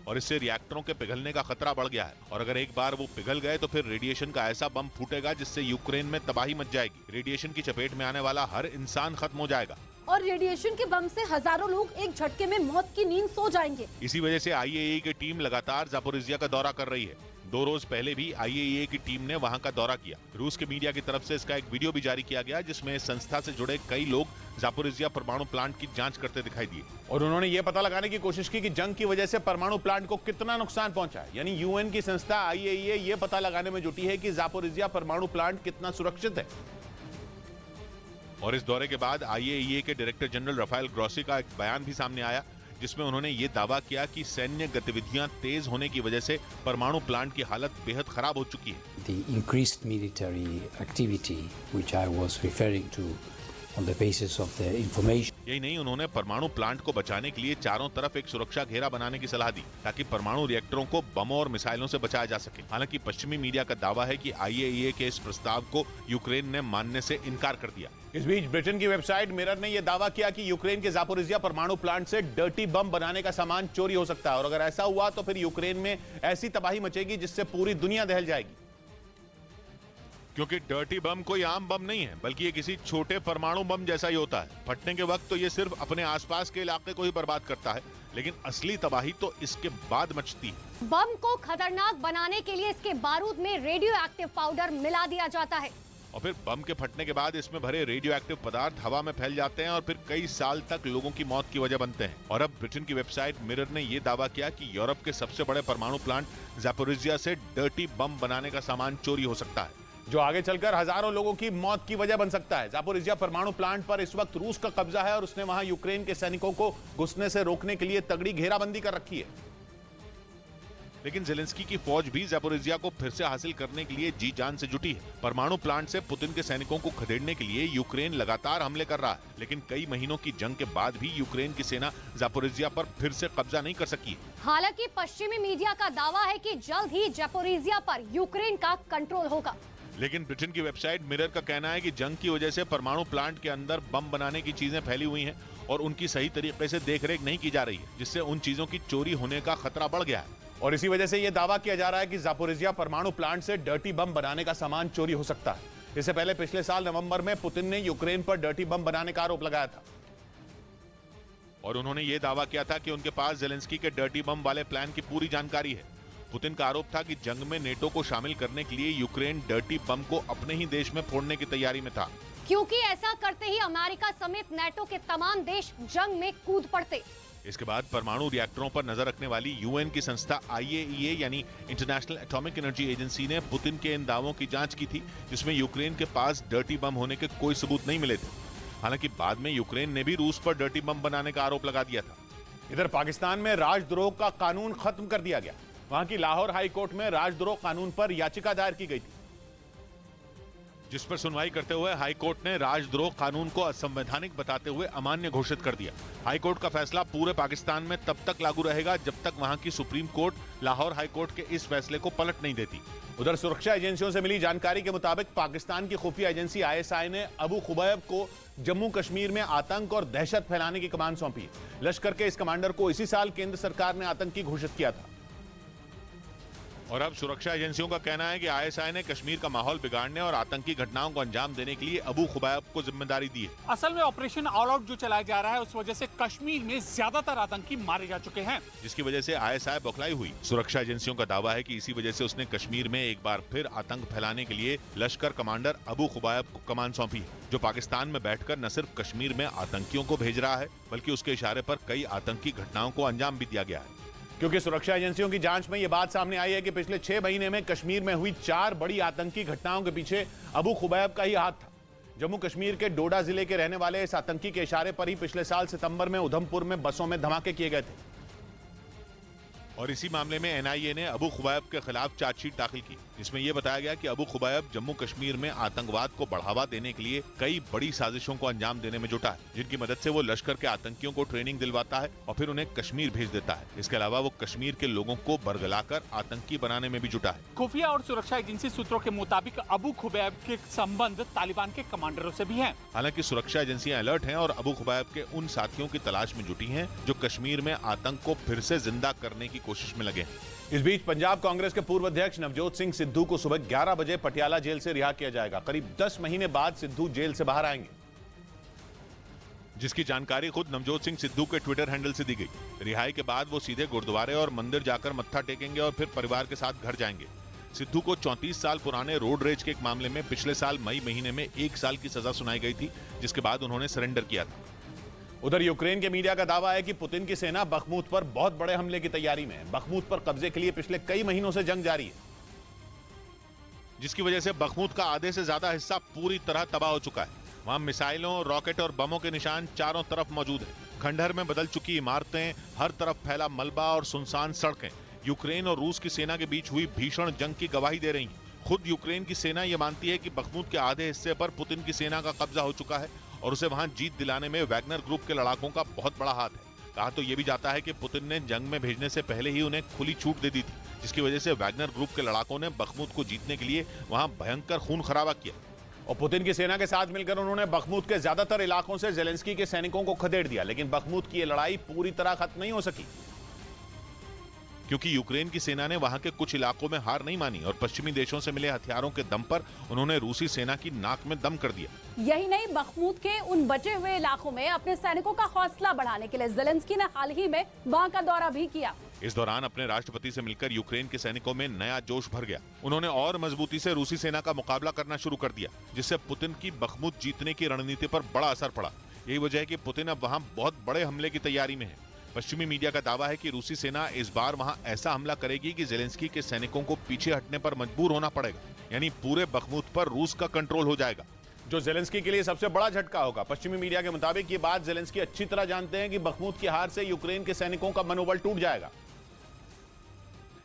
और इससे रिएक्टरों के पिघलने का खतरा बढ़ गया है। और अगर एक बार वो पिघल गए तो फिर रेडिएशन का ऐसा बम फूटेगा जिससे यूक्रेन में तबाही मच जाएगी। रेडिएशन की चपेट में आने वाला हर इंसान खत्म हो जाएगा और रेडिएशन के बम से हजारों लोग एक झटके में मौत की नींद सो जाएंगे। इसी वजह से IAEA की टीम लगातार जापोरिजिया का दौरा कर रही है। 2 रोज पहले भी IAEA की टीम ने वहां का दौरा किया। रूस के मीडिया की तरफ से इसका एक वीडियो भी जारी किया गया, जिसमें इस संस्था से जुड़े कई लोग जापोरिजिया परमाणु प्लांट की जांच करते दिखाई दिए और उन्होंने ये पता लगाने की कोशिश की कि जंग की वजह से परमाणु प्लांट को कितना नुकसान पहुंचा है। यानी यूएन की संस्था IAEA ये पता लगाने में जुटी है कि जापोरिजिया परमाणु प्लांट कितना सुरक्षित है। और इस दौरे के बाद IAEA के डायरेक्टर जनरल राफेल ग्रॉसी का एक बयान भी सामने आया, जिसमें उन्होंने ये दावा किया कि सैन्य गतिविधियां तेज होने की वजह से परमाणु प्लांट की हालत बेहद खराब हो चुकी है। The increased military activity which I was referring to on the basis of the information. यही नहीं, उन्होंने परमाणु प्लांट को बचाने के लिए चारों तरफ एक सुरक्षा घेरा बनाने की सलाह दी, ताकि परमाणु रिएक्टरों को बमों और मिसाइलों से बचाया जा सके। हालांकि पश्चिमी मीडिया का दावा है कि IAEA के इस प्रस्ताव को यूक्रेन ने मानने से इनकार कर दिया। इस बीच ब्रिटेन की वेबसाइट मिरर ने यह दावा किया कि यूक्रेन के जापोरिजिया परमाणु प्लांट से डर्टी बम बनाने का सामान चोरी हो सकता है और अगर ऐसा हुआ तो फिर यूक्रेन में ऐसी तबाही मचेगी जिससे पूरी दुनिया दहल जाएगी। क्योंकि डर्टी बम कोई आम बम नहीं है, बल्कि ये किसी छोटे परमाणु बम जैसा ही होता है। फटने के वक्त तो ये सिर्फ अपने आसपास के इलाके को ही बर्बाद करता है, लेकिन असली तबाही तो इसके बाद मचती है। बम को खतरनाक बनाने के लिए इसके बारूद में रेडियो एक्टिव पाउडर मिला दिया जाता है और फिर बम के फटने के बाद इसमें भरे रेडियो एक्टिव पदार्थ हवा में फैल जाते हैं और फिर कई साल तक लोगों की मौत की वजह बनते हैं। और अब ब्रिटेन की वेबसाइट मिरर ने यह दावा किया कि यूरोप के सबसे बड़े परमाणु प्लांट जापोरिजिया से डर्टी बम बनाने का सामान चोरी हो सकता है, जो आगे चलकर हजारों लोगों की मौत की वजह बन सकता है। जापोरिजिया परमाणु प्लांट पर इस वक्त रूस का कब्जा है और उसने वहां यूक्रेन के सैनिकों को घुसने से रोकने के लिए तगड़ी घेराबंदी कर रखी है। लेकिन ज़ेलेंस्की की फौज भी जापोरिजिया को फिर से हासिल करने के लिए जी जान से जुटी है। परमाणु प्लांट से पुतिन के सैनिकों को खदेड़ने के लिए यूक्रेन लगातार हमले कर रहा है, लेकिन कई महीनों की जंग के बाद भी यूक्रेन की सेना जापोरिजिया पर फिर से कब्जा नहीं कर सकी। हालांकि पश्चिमी मीडिया का दावा है कि जल्द ही जापोरिजिया पर यूक्रेन का कंट्रोल होगा। लेकिन ब्रिटेन की वेबसाइट मिरर का कहना है कि जंग की वजह से परमाणु प्लांट के अंदर बम बनाने की चीजें फैली हुई हैं और उनकी सही तरीके से देखरेख नहीं की जा रही है, जिससे उन चीजों की चोरी होने का खतरा बढ़ गया है। और इसी वजह से यह दावा किया जा रहा है कि जापोरिजिया परमाणु प्लांट से डर्टी बम बनाने का सामान चोरी हो सकता है। इससे पहले पिछले साल नवंबर में पुतिन ने यूक्रेन पर डर्टी बम बनाने का आरोप लगाया था और उन्होंने यह दावा किया था कि उनके पास ज़ेलेंस्की के डर्टी बम वाले प्लान की पूरी जानकारी है। पुतिन का आरोप था कि जंग में नेटो को शामिल करने के लिए यूक्रेन डर्टी बम को अपने ही देश में फोड़ने की तैयारी में था, क्योंकि ऐसा करते ही अमेरिका समेत नेटो के तमाम देश जंग में कूद पड़ते। इसके बाद परमाणु रिएक्टरों पर नजर रखने वाली यूएन की संस्था IAEA यानी इंटरनेशनल एटॉमिक एनर्जी एजेंसी ने पुतिन के इन दावों की जांच की थी, जिसमें यूक्रेन के पास डर्टी बम होने के कोई सबूत नहीं मिले थे। हालांकि बाद में यूक्रेन ने भी रूस पर डर्टी बम बनाने का आरोप लगा दिया था। इधर पाकिस्तान में राजद्रोह का कानून खत्म कर दिया गया। वहां की लाहौर हाई कोर्ट में राजद्रोह कानून पर याचिका दायर की गई थी, जिस पर सुनवाई करते हुए हाई कोर्ट ने राजद्रोह कानून को असंवैधानिक बताते हुए अमान्य घोषित कर दिया। हाई कोर्ट का फैसला पूरे पाकिस्तान में तब तक लागू रहेगा जब तक वहां की supreme court Lahore high court के इस फैसले को पलट नहीं देती। उधर सुरक्षा एजेंसियों से मिली जानकारी के मुताबिक पाकिस्तान की खुफिया एजेंसी ISI ने अबू खुबैब को जम्मू कश्मीर में आतंक और दहशत फैलाने की कमान सौंपी। लश्कर के इस कमांडर को इसी साल केंद्र सरकार ने आतंकी घोषित किया था। और अब सुरक्षा एजेंसियों का कहना है कि ISI ने कश्मीर का माहौल बिगाड़ने और आतंकी घटनाओं को अंजाम देने के लिए अबू खुबैब को जिम्मेदारी दी है। असल में ऑपरेशन ऑल आउट जो चलाया जा रहा है उस वजह से कश्मीर में ज्यादातर आतंकी मारे जा चुके हैं, जिसकी वजह से ISI बौखलाई हुई। सुरक्षा एजेंसियों का दावा है कि इसी वजह से उसने कश्मीर में एक बार फिर आतंक फैलाने के लिए लश्कर कमांडर अबू खुबैब को कमान सौंपी है, जो पाकिस्तान में बैठकर न सिर्फ कश्मीर में आतंकियों को भेज रहा है बल्कि उसके इशारे पर कई आतंकी घटनाओं को अंजाम भी दिया गया है। क्योंकि सुरक्षा एजेंसियों की जांच में यह बात सामने आई है कि पिछले 6 महीने में कश्मीर में हुई 4 बड़ी आतंकी घटनाओं के पीछे अबू खुबैब का ही हाथ था। जम्मू कश्मीर के डोडा जिले के रहने वाले इस आतंकी के इशारे पर ही पिछले साल सितंबर में उधमपुर में बसों में धमाके किए गए थे। और इसी मामले में NIA ने अबू खुबैब के खिलाफ चार्जशीट दाखिल की, जिसमें यह बताया गया कि अबू खुबैब जम्मू कश्मीर में आतंकवाद को बढ़ावा देने के लिए कई बड़ी साजिशों को अंजाम देने में जुटा है, जिनकी मदद से वो लश्कर के आतंकियों को ट्रेनिंग दिलवाता है और फिर उन्हें कश्मीर भेज देता है। इसके अलावा वो कश्मीर के लोगों को बरगलाकर आतंकी बनाने में भी जुटा है। खुफिया और सुरक्षा एजेंसी सूत्रों के मुताबिक अबू खुबैब के संबंध तालिबान के कमांडरों से भी हैं। हालांकि सुरक्षा एजेंसियां अलर्ट हैं और अबू खुबैब के उन साथियों की तलाश में जुटी हैं जो कश्मीर में आतंक को फिर से जिंदा करने की कोशिश में लगे हैं। इस बीच पंजाब कांग्रेस के पूर्व अध्यक्ष नवजोत सिंह सिद्धू को सुबह 11 बजे पटियाला जेल से रिहा किया जाएगा। करीब 10 महीने बाद सिद्धू जेल से बाहर आएंगे, जिसकी जानकारी खुद नवजोत सिंह सिद्धू के ट्विटर हैंडल से दी गई। रिहाई के बाद वो सीधे गुरुद्वारे और मंदिर जाकर मत्था टेकेंगे और फिर परिवार के साथ घर जाएंगे। सिद्धू को 34 साल पुराने रोड रेज के एक मामले में पिछले साल मई महीने में 1 साल की सजा सुनाई गई थी, जिसके बाद उन्होंने सरेंडर किया था। उधर यूक्रेन के मीडिया का दावा है कि पुतिन की सेना बखमुत पर बहुत बड़े हमले की तैयारी में है। बखमुत पर कब्जे के लिए पिछले कई महीनों से जंग जारी है, जिसकी वजह से बखमुत का आधे से ज्यादा हिस्सा पूरी तरह तबाह हो चुका है। वहां मिसाइलों, रॉकेट और बमों के निशान चारों तरफ मौजूद हैं। खंडहर में बदल चुकी इमारतें, हर तरफ फैला मलबा और सुनसान सड़कें यूक्रेन और रूस की सेना के बीच हुई भीषण जंग की गवाही दे रही हैं। खुद यूक्रेन की सेना यह मानती है कि बखमुत के आधे हिस्से पर पुतिन की सेना का कब्जा हो चुका है और उसे वहां जीत दिलाने में वैगनर ग्रुप के लड़ाकों का बहुत बड़ा हाथ है। कहा तो यह भी जाता है कि पुतिन ने जंग में भेजने से पहले ही उन्हें खुली छूट दे दी थी, जिसकी वजह से वैगनर ग्रुप के लड़ाकों ने बखमुत को जीतने के लिए वहां भयंकर खून खराबा किया और पुतिन की सेना के साथ मिलकर उन्होंने बखमुत के ज्यादातर इलाकों से जेलेंस्की के सैनिकों को खदेड़ दिया। लेकिन बखमुत की यह लड़ाई पूरी तरह खत्म नहीं हो सकी, क्योंकि यूक्रेन की सेना ने वहां के कुछ इलाकों में हार नहीं मानी और पश्चिमी देशों से मिले हथियारों के दम पर उन्होंने रूसी सेना की नाक में दम कर दिया। यही नहीं, बखमुत के उन बचे हुए इलाकों में अपने सैनिकों का हौसला बढ़ाने के लिए जेलेंस्की ने हाल ही में वहां का दौरा भी किया। इस दौरान अपने राष्ट्रपति से मिलकर यूक्रेन के सैनिकों में नया जोश भर गया। उन्होंने और मजबूती से रूसी सेना का मुकाबला करना शुरू कर दिया, जिससे पुतिन की बखमुत जीतने की रणनीति पर बड़ा असर पड़ा। यही वजह है कि पुतिन अब वहां बहुत बड़े हमले की तैयारी में है। पश्चिमी मीडिया का दावा है कि रूसी सेना इस बार वहां ऐसा हमला करेगी कि जेलेंस्की के सैनिकों को पीछे हटने पर मजबूर होना पड़ेगा, यानी पूरे बखमुत पर रूस का कंट्रोल हो जाएगा, जो जेलेंस्की के लिए सबसे बड़ा झटका होगा। पश्चिमी मीडिया के मुताबिक ये बात जेलेंस्की अच्छी तरह जानते हैं कि बखमुत की हार से यूक्रेन के सैनिकों का मनोबल टूट जाएगा,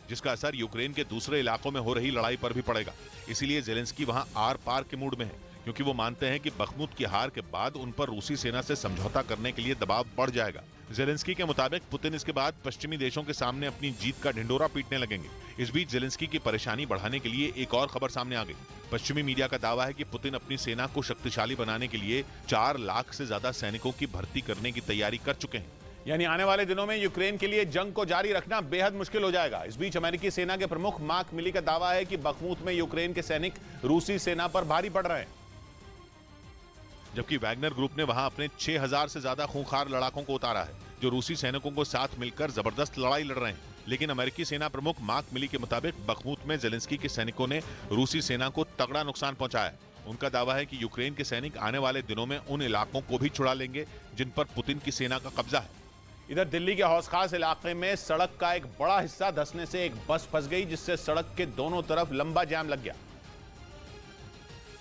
जिसका असर यूक्रेन के दूसरे इलाकों में हो रही लड़ाई पर भी पड़ेगा। इसीलिए जेलेंस्की वहां आर पार के मूड में है, क्योंकि वो मानते हैं कि बखमुत की हार के बाद उन पर रूसी सेना से समझौता करने के लिए दबाव बढ़ जाएगा। जेलेंस्की के मुताबिक पुतिन इसके बाद पश्चिमी देशों के सामने अपनी जीत का ढिंडोरा पीटने लगेंगे। इस बीच जेलेंस्की की परेशानी बढ़ाने के लिए एक और खबर सामने आ गई। पश्चिमी मीडिया का दावा है कि पुतिन अपनी सेना को शक्तिशाली बनाने के लिए 4 लाख से ज्यादा सैनिकों की भर्ती करने की तैयारी कर चुके हैं। यानी आने वाले दिनों में यूक्रेन के लिए जंग को जारी रखना बेहद मुश्किल हो जाएगा। इस बीच अमेरिकी सेना के प्रमुख मार्क मिली का दावा है कि बखमुत में यूक्रेन के सैनिक रूसी सेना पर भारी पड़ रहे हैं, जबकि वैगनर ग्रुप ने वहां अपने 6000 से ज्यादा खूंखार लड़ाकों को उतारा है, जो रूसी सैनिकों को साथ मिलकर जबरदस्त लड़ाई लड़ रहे हैं। लेकिन अमेरिकी सेना प्रमुख मार्क मिली के मुताबिक बखमुत में जेलेंस्की के सैनिकों ने रूसी सेना को तगड़ा नुकसान पहुंचाया है। उनका दावा है कि यूक्रेन के सैनिक आने वाले दिनों में उन इलाकों को भी छुड़ा लेंगे जिन पर पुतिन की सेना का कब्जा है। इधर दिल्ली के हौस खास इलाके में सड़क का एक बड़ा हिस्सा धंसने से एक बस फंस गई, जिससे सड़क के दोनों तरफ लंबा जाम लग गया।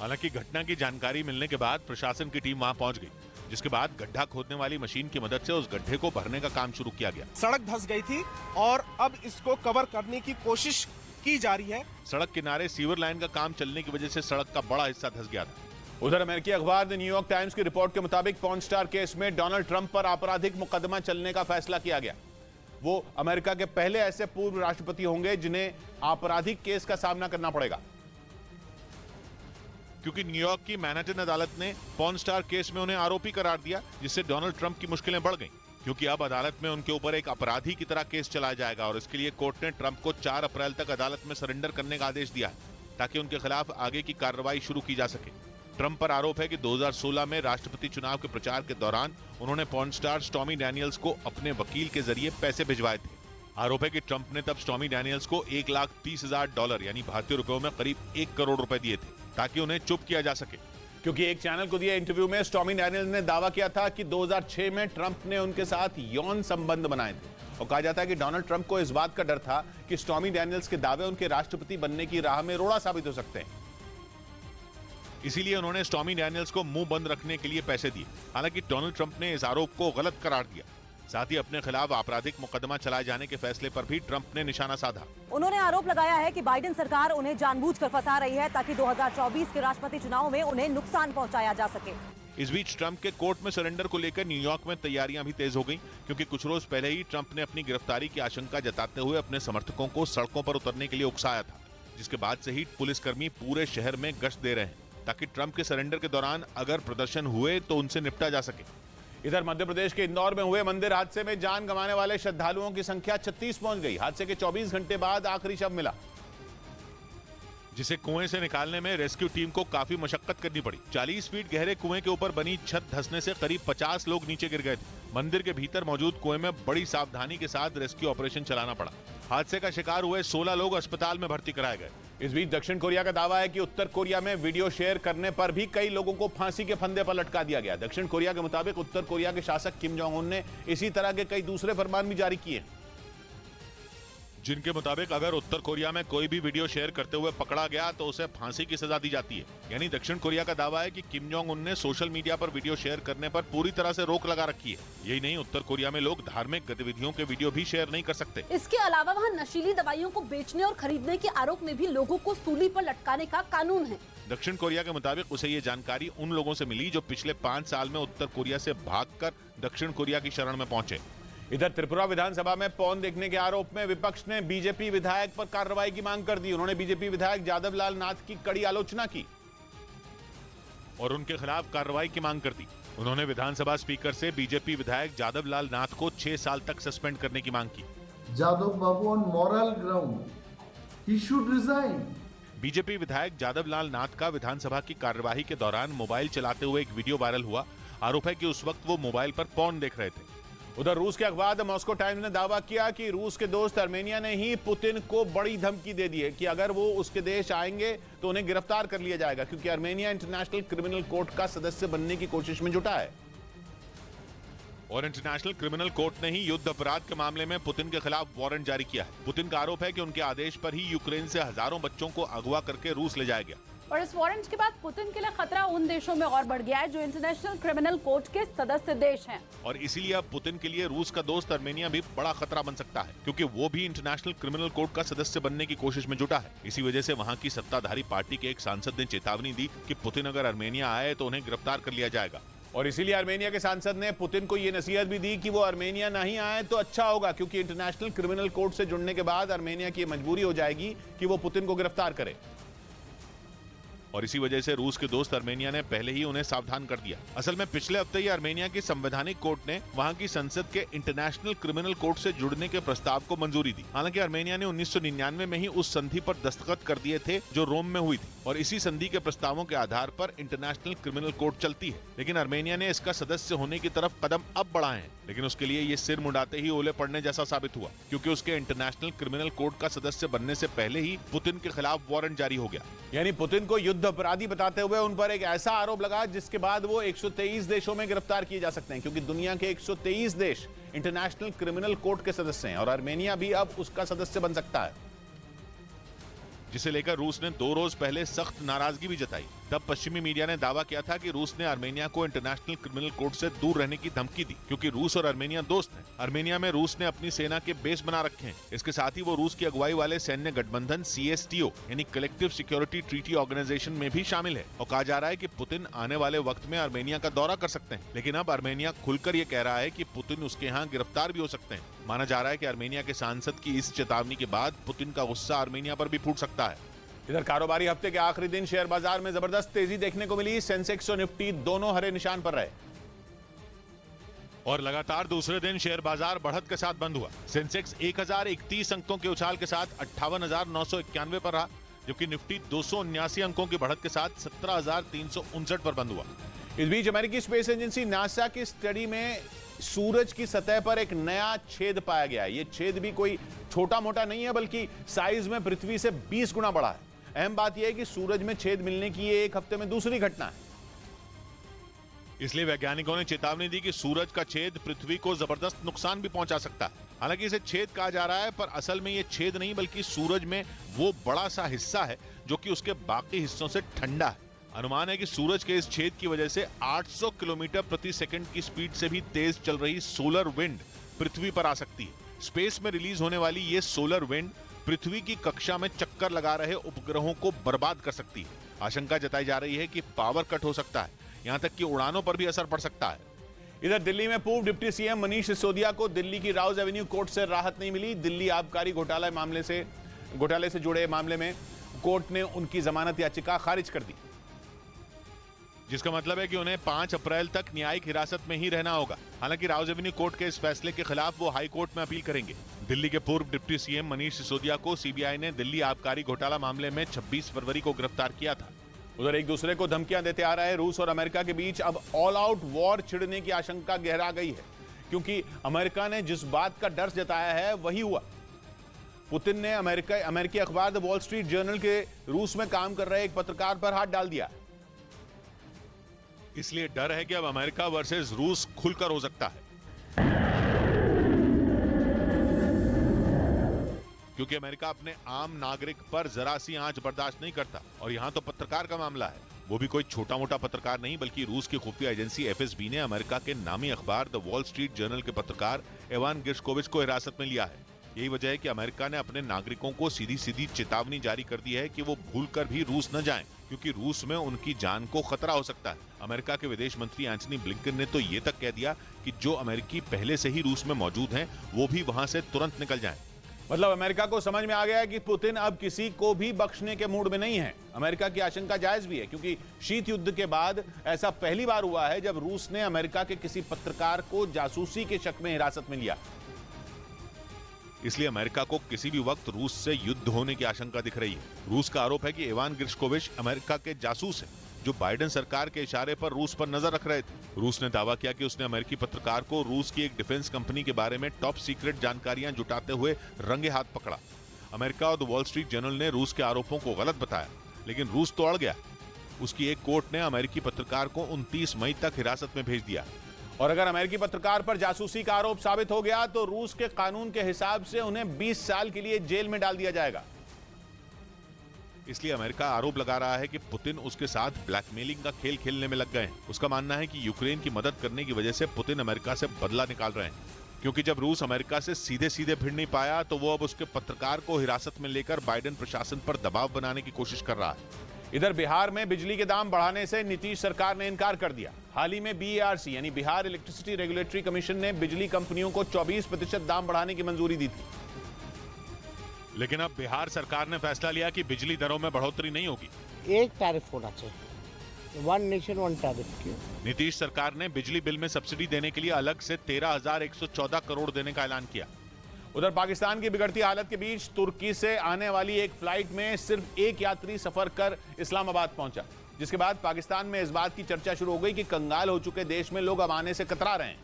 हालांकि घटना की जानकारी मिलने के बाद प्रशासन की टीम वहां पहुंच गई, जिसके बाद गड्ढा खोदने वाली मशीन की मदद से उस गड्ढे को भरने का काम शुरू किया गया। सड़क धंस गई थी और अब इसको कवर करने की कोशिश की जा रही है। सड़क किनारे सीवर लाइन का काम चलने की वजह से सड़क का बड़ा हिस्सा धंस गया था। उधर अमेरिकी अखबार द न्यूयॉर्क टाइम्स की रिपोर्ट के मुताबिक पॉर्न स्टार केस में डोनाल्ड ट्रंप पर आपराधिक मुकदमा चलने का फैसला किया गया। वो अमेरिका के पहले ऐसे पूर्व राष्ट्रपति होंगे जिन्हें आपराधिक केस का सामना करना पड़ेगा, क्योंकि न्यूयॉर्क की मैनहट्टन अदालत ने पॉर्न स्टार केस में उन्हें आरोपी करार दिया, जिससे डोनाल्ड ट्रंप की मुश्किलें बढ़ गईं, क्योंकि अब अदालत में उनके ऊपर एक अपराधी की तरह केस चलाया जाएगा और इसके लिए कोर्ट ने ट्रंप को 4 अप्रैल तक अदालत में सरेंडर करने का आदेश दिया है, ताकि उनके खिलाफ आगे की कार्रवाई शुरू की जा सके। ट्रंप पर आरोप है कि 2016 में राष्ट्रपति चुनाव के प्रचार के दौरान उन्होंने पॉर्न स्टार स्टॉर्मी डैनियल्स को अपने वकील के जरिए पैसे भिजवाए थे। आरोप है कि ट्रंप ने तब स्टॉर्मी डैनियल्स को $1,30,000 यानी भारतीय रुपयों में करीब 1 करोड़ रुपए दिए थे, ताकि उन्हें चुप किया जा सके। क्योंकि एक चैनल को दिए इंटरव्यू में स्टॉर्मी डैनियल्स ने दावा किया था कि 2006 में ट्रंप ने उनके साथ यौन संबंध बनाए थे और कहा जाता है कि डोनाल्ड ट्रंप को इस बात का डर था कि स्टॉर्मी डैनियल्स के दावे उनके राष्ट्रपति बनने की राह में रोड़ा साबित हो सकते हैं। इसीलिए उन्होंने स्टॉर्मी डैनियल्स को मुंह बंद रखने के लिए पैसे दिए। हालांकि डोनाल्ड ट्रंप ने इस आरोप को गलत करार दिया। साथ ही अपने खिलाफ आपराधिक मुकदमा चलाए जाने के फैसले पर भी ट्रंप ने निशाना साधा। उन्होंने आरोप लगाया है कि बाइडेन सरकार उन्हें जानबूझकर फंसा रही है ताकि 2024 के राष्ट्रपति चुनाव में उन्हें नुकसान पहुंचाया जा सके। इस बीच ट्रंप के कोर्ट में सरेंडर को लेकर न्यूयॉर्क में तैयारियां भी तेज हो गईं, क्योंकि कुछ रोज पहले ही ट्रंप ने अपनी गिरफ्तारी की आशंका जताते हुए अपने समर्थकों को सड़कों पर उतरने के लिए उकसाया था, जिसके बाद से ही पुलिसकर्मी पूरे शहर में गश्त दे रहे हैं, ताकि ट्रंप के सरेंडर के दौरान अगर प्रदर्शन हुए तो उनसे निपटा जा सके। इधर मध्य प्रदेश के इंदौर में हुए मंदिर हादसे में जान गंवाने वाले श्रद्धालुओं की संख्या 36 पहुंच गई। हादसे के 24 घंटे बाद आखिरी शव मिला, जिसे कुएं से निकालने में रेस्क्यू टीम को काफी मशक्कत करनी पड़ी। 40 फीट गहरे कुएं के ऊपर बनी छत धंसने से करीब 50 लोग नीचे गिर गए थे। मंदिर के भीतर मौजूद कुएं में बड़ी सावधानी के साथ रेस्क्यू ऑपरेशन चलाना पड़ा। हादसे का शिकार हुए 16 लोग अस्पताल में भर्ती कराए गए। इस बीच दक्षिण कोरिया का दावा है कि उत्तर कोरिया में वीडियो शेयर करने पर भी कई लोगों को फांसी के फंदे पर लटका दिया गया। दक्षिण कोरिया के मुताबिक उत्तर कोरिया के शासक किम जोंग उन ने इसी तरह के कई दूसरे फरमान भी जारी किए, जिनके मुताबिक अगर उत्तर कोरिया में कोई भी वीडियो शेयर करते हुए पकड़ा गया तो उसे फांसी की सजा दी जाती है। यानी दक्षिण कोरिया का दावा है कि किम जोंग उन ने सोशल मीडिया पर वीडियो शेयर करने पर पूरी तरह से रोक लगा रखी है। यही नहीं, उत्तर कोरिया में लोग धार्मिक गतिविधियों के वीडियो भी शेयर नहीं कर सकते। इसके अलावा वहाँ नशीली दवाइयों को बेचने और खरीदने के आरोप में भी लोगों को सूली पर लटकाने का कानून है। दक्षिण कोरिया के मुताबिक उसे ये जानकारी उन लोगों से मिली जो पिछले 5 साल में उत्तर कोरिया से भागकर दक्षिण कोरिया की शरण में पहुंचे। इधर त्रिपुरा विधानसभा में पौन देखने के आरोप में विपक्ष ने बीजेपी विधायक पर कार्रवाई की मांग कर दी। उन्होंने बीजेपी विधायक जादव लाल नाथ की कड़ी आलोचना की और उनके खिलाफ कार्रवाई की मांग कर दी। उन्होंने विधानसभा स्पीकर से बीजेपी विधायक जादव लाल नाथ को 6 साल तक सस्पेंड करने की मांग की। Jadav Babu on moral ground he should resign. BJP विधायक जादव लाल नाथ का विधानसभा की कार्यवाही के दौरान मोबाइल चलाते हुए एक वीडियो वायरल हुआ। आरोप है कि उस वक्त वो मोबाइल पर पॉर्न देख रहे थे। उधर रूस के अखबार द मॉस्को टाइम्स ने दावा किया कि रूस के दोस्त आर्मेनिया ने ही पुतिन को बड़ी धमकी दे दी है कि अगर वो उसके देश आएंगे तो उन्हें गिरफ्तार कर लिया जाएगा, क्योंकि आर्मेनिया इंटरनेशनल क्रिमिनल कोर्ट का सदस्य बनने की कोशिश में जुटा है। और इंटरनेशनल क्रिमिनल कोर्ट ने ही युद्ध अपराध के मामले में पुतिन के खिलाफ वारंट जारी किया है। पुतिन का आरोप है कि उनके आदेश पर ही यूक्रेन से हजारों बच्चों को अगवा करके रूस ले जाया गया। और इस वारंट के बाद पुतिन के लिए खतरा उन देशों में और बढ़ गया है जो इंटरनेशनल क्रिमिनल कोर्ट के सदस्य देश हैं। और इसीलिए अब पुतिन के लिए रूस का दोस्त आर्मेनिया भी बड़ा खतरा बन सकता है, क्योंकि वो भी इंटरनेशनल क्रिमिनल कोर्ट का सदस्य बनने की कोशिश में जुटा है। इसी वजह से वहाँ की सत्ताधारी पार्टी के एक सांसद ने चेतावनी दी कि पुतिन अगर आर्मेनिया आए तो उन्हें गिरफ्तार कर लिया जाएगा। और इसीलिए आर्मेनिया के सांसद ने पुतिन को ये नसीहत भी दी कि वो आर्मेनिया नहीं आए तो अच्छा होगा, क्योंकि इंटरनेशनल क्रिमिनल कोर्ट से जुड़ने के बाद आर्मेनिया की मजबूरी हो जाएगी कि वो पुतिन को गिरफ्तार करे। और इसी वजह से रूस के दोस्त आर्मेनिया ने पहले ही उन्हें सावधान कर दिया। असल में पिछले हफ्ते ही आर्मेनिया की संवैधानिक कोर्ट ने वहां की संसद के इंटरनेशनल क्रिमिनल कोर्ट से जुड़ने के प्रस्ताव को मंजूरी दी। हालांकि आर्मेनिया ने 1999 में ही उस संधि पर दस्तखत कर दिए थे जो रोम में हुई थी, और इसी संधि के प्रस्तावों के आधार पर इंटरनेशनल क्रिमिनल कोर्ट चलती है। लेकिन आर्मेनिया ने इसका सदस्य होने की तरफ कदम अब बढ़ाए हैं, लेकिन उसके लिए ये सिर मुड़ाते ही ओले पड़ने जैसा साबित हुआ, क्योंकि उसके इंटरनेशनल क्रिमिनल कोर्ट का सदस्य बनने से पहले ही पुतिन के खिलाफ वारंट जारी हो गया। यानी पुतिन को युद्ध अपराधी बताते हुए उन पर एक ऐसा आरोप लगा जिसके बाद वो 123 देशों में गिरफ्तार किए जा सकते हैं, क्योंकि दुनिया के 123 देश इंटरनेशनल क्रिमिनल कोर्ट के सदस्य हैं और आर्मेनिया भी अब उसका सदस्य बन सकता है, जिसे लेकर रूस ने 2 रोज पहले सख्त नाराजगी भी जताई। तब पश्चिमी मीडिया ने दावा किया था कि रूस ने आर्मेनिया को इंटरनेशनल क्रिमिनल कोर्ट से दूर रहने की धमकी दी, क्योंकि रूस और आर्मेनिया दोस्त हैं। आर्मेनिया में रूस ने अपनी सेना के बेस बना रखे हैं। इसके साथ ही वो रूस की अगुवाई वाले सैन्य गठबंधन CSTO यानी कलेक्टिव सिक्योरिटी ट्रीटी ऑर्गेनाइजेशन में भी शामिल है और कहा जा रहा है कि पुतिन आने वाले वक्त में आर्मेनिया का दौरा कर सकते हैं। लेकिन अब आर्मेनिया खुलकर ये कह रहा है कि पुतिन उसके यहाँ गिरफ्तार भी हो सकते हैं। माना जा रहा है कि आर्मेनिया के सांसद की इस चेतावनी के बाद पुतिन का गुस्सा आर्मेनिया पर भी फूट सकता है। इधर कारोबारी हफ्ते के आखिरी दिन शेयर बाजार में जबरदस्त तेजी देखने को मिली। सेंसेक्स और निफ्टी दोनों हरे निशान पर रहे और लगातार दूसरे दिन शेयर बाजार बढ़त के साथ बंद हुआ। सेंसेक्स 1031 अंकों के उछाल के साथ 58,991 पर रहा, जबकि निफ्टी 279 अंकों की बढ़त के साथ 17,359 पर बंद हुआ। इस बीच अमेरिकी स्पेस एजेंसी नासा की स्टडी में सूरज की सतह पर एक नया छेद पाया गया। ये छेद भी कोई छोटा मोटा नहीं है, बल्कि साइज में पृथ्वी से 20 गुना बड़ा है। अहम बात यह है कि सूरज में छेद मिलने की ये एक हफ्ते में दूसरी घटना है। इसलिए वैज्ञानिकों ने चेतावनी दी कि सूरज का छेद पृथ्वी को जबरदस्त नुकसान भी पहुंचा सकता है। हालांकि इसे छेद कहा जा रहा है, पर असल में ये छेद नहीं बल्कि सूरज में वो बड़ा सा हिस्सा है जो कि उसके बाकी हिस्सों से ठंडा है। अनुमान है कि सूरज के इस छेद की वजह से 800 किलोमीटर प्रति सेकंड की स्पीड से भी तेज चल रही सोलर विंड पृथ्वी पर आ सकती है। स्पेस में रिलीज होने वाली ये सोलर विंड पृथ्वी की कक्षा में चक्कर लगा रहे उपग्रहों को बर्बाद कर सकती है। आशंका जताई जा रही है कि पावर कट हो सकता है, यहां तक कि उड़ानों पर भी असर पड़ सकता है। इधर दिल्ली में पूर्व डिप्टी सीएम मनीष सिसोदिया को दिल्ली की राउज एवेन्यू कोर्ट से राहत नहीं मिली। दिल्ली आबकारी घोटाले से जुड़े मामले में कोर्ट ने उनकी जमानत याचिका खारिज कर दी, जिसका मतलब है कि उन्हें 5 अप्रैल तक न्यायिक हिरासत में ही रहना होगा। हालांकि राउज एवेन्यू कोर्ट के इस फैसले के खिलाफ वो हाई कोर्ट में अपील करेंगे। दिल्ली के पूर्व डिप्टी सीएम मनीष सिसोदिया को सीबीआई ने दिल्ली आबकारी घोटाला मामले में 26 फरवरी को गिरफ्तार किया था। उधर एक दूसरे को धमकियां देते आ रहे रूस और अमेरिका के बीच अब ऑल आउट वॉर छिड़ने की आशंका गहरा गई है, क्योंकि अमेरिका ने जिस बात का डर जताया है वही हुआ। पुतिन ने अमेरिकी अखबार द वॉल स्ट्रीट जर्नल के रूस में काम कर रहे एक पत्रकार पर हाथ डाल दिया। इसलिए डर है कि अब अमेरिका वर्सेस रूस खुलकर हो सकता है, क्योंकि अमेरिका अपने आम नागरिक पर जरा सी आंच बर्दाश्त नहीं करता। और यहां तो पत्रकार का मामला है, वो भी कोई छोटा मोटा पत्रकार नहीं, बल्कि रूस की खुफिया एजेंसी FSB ने अमेरिका के नामी अखबार द वॉल स्ट्रीट जर्नल के पत्रकार इवान गिर्शकोविच को हिरासत में लिया है। यही वजह है कि अमेरिका ने अपने नागरिकों को सीधी सीधी चेतावनी जारी कर दी है कि वो भूलकर भी रूस न जाएं, क्योंकि रूस में उनकी जान को खतरा हो सकता है। अमेरिका के विदेश मंत्री एंथनी ब्लिंकन ने तो ये तक कह दिया कि जो अमेरिकी पहले से ही रूस में मौजूद हैं, वो भी वहां से तुरंत निकल जाएं। मतलब अमेरिका को समझ में आ गया है कि पुतिन अब किसी को भी बख्शने के मूड में नहीं है। अमेरिका की आशंका जायज भी है, क्योंकि शीत युद्ध के बाद ऐसा पहली बार हुआ है जब रूस ने अमेरिका के किसी पत्रकार को जासूसी के शक में हिरासत में लिया। इसलिए अमेरिका को किसी भी वक्त रूस से युद्ध होने की आशंका दिख रही है। रूस का आरोप है कि इवान गिर्शकोविच अमेरिका के जासूस हैं, जो बाइडेन सरकार के इशारे पर रूस पर नजर रख रहे थे। रूस ने दावा किया कि उसने अमेरिकी पत्रकार को रूस की एक डिफेंस कंपनी के बारे में टॉप सीक्रेट जानकारियां जुटाते हुए रंगे हाथ पकड़ा। अमेरिका और द वॉल स्ट्रीट जर्नल ने रूस के आरोपों को गलत बताया, लेकिन रूस तो अड़ गया। उसकी एक कोर्ट ने अमेरिकी पत्रकार को 29 मई तक हिरासत में भेज दिया। और अगर अमेरिकी पत्रकार पर जासूसी का आरोप साबित हो गया तो रूस के कानून के हिसाब से उन्हें 20 साल के लिए जेल में डाल दिया जाएगा। इसलिए अमेरिका आरोप लगा रहा है कि पुतिन उसके साथ ब्लैकमेलिंग का खेल खेलने में लग गए हैं। उसका मानना है कि यूक्रेन की मदद करने की वजह से पुतिन अमेरिका से बदला निकाल रहे हैं, क्योंकि जब रूस अमेरिका से सीधे सीधे भिड़ नहीं पाया तो वो अब उसके पत्रकार को हिरासत में लेकर बाइडेन प्रशासन पर दबाव बनाने की कोशिश कर रहा है। इधर बिहार में बिजली के दाम बढ़ाने से नीतीश सरकार ने इनकार कर दिया। हाल ही में BERC यानी बिहार इलेक्ट्रिसिटी रेगुलेटरी कमीशन ने बिजली कंपनियों को 24% दाम बढ़ाने की मंजूरी दी थी। लेकिन अब बिहार सरकार ने फैसला लिया कि बिजली दरों में बढ़ोतरी नहीं होगी। एक टैरिफ होना चाहिए, वन नेशन वन टैरिफ। क्यों? नीतीश सरकार ने बिजली बिल में सब्सिडी देने के लिए अलग से 13,114 करोड़ देने का ऐलान किया। उधर पाकिस्तान की बिगड़ती हालत के बीच तुर्की से आने वाली एक फ्लाइट में सिर्फ एक यात्री सफर कर इस्लामाबाद पहुंचा, जिसके बाद पाकिस्तान में इस बात की चर्चा शुरू हो गई कि कंगाल हो चुके देश में लोग अब आने से कतरा रहे हैं।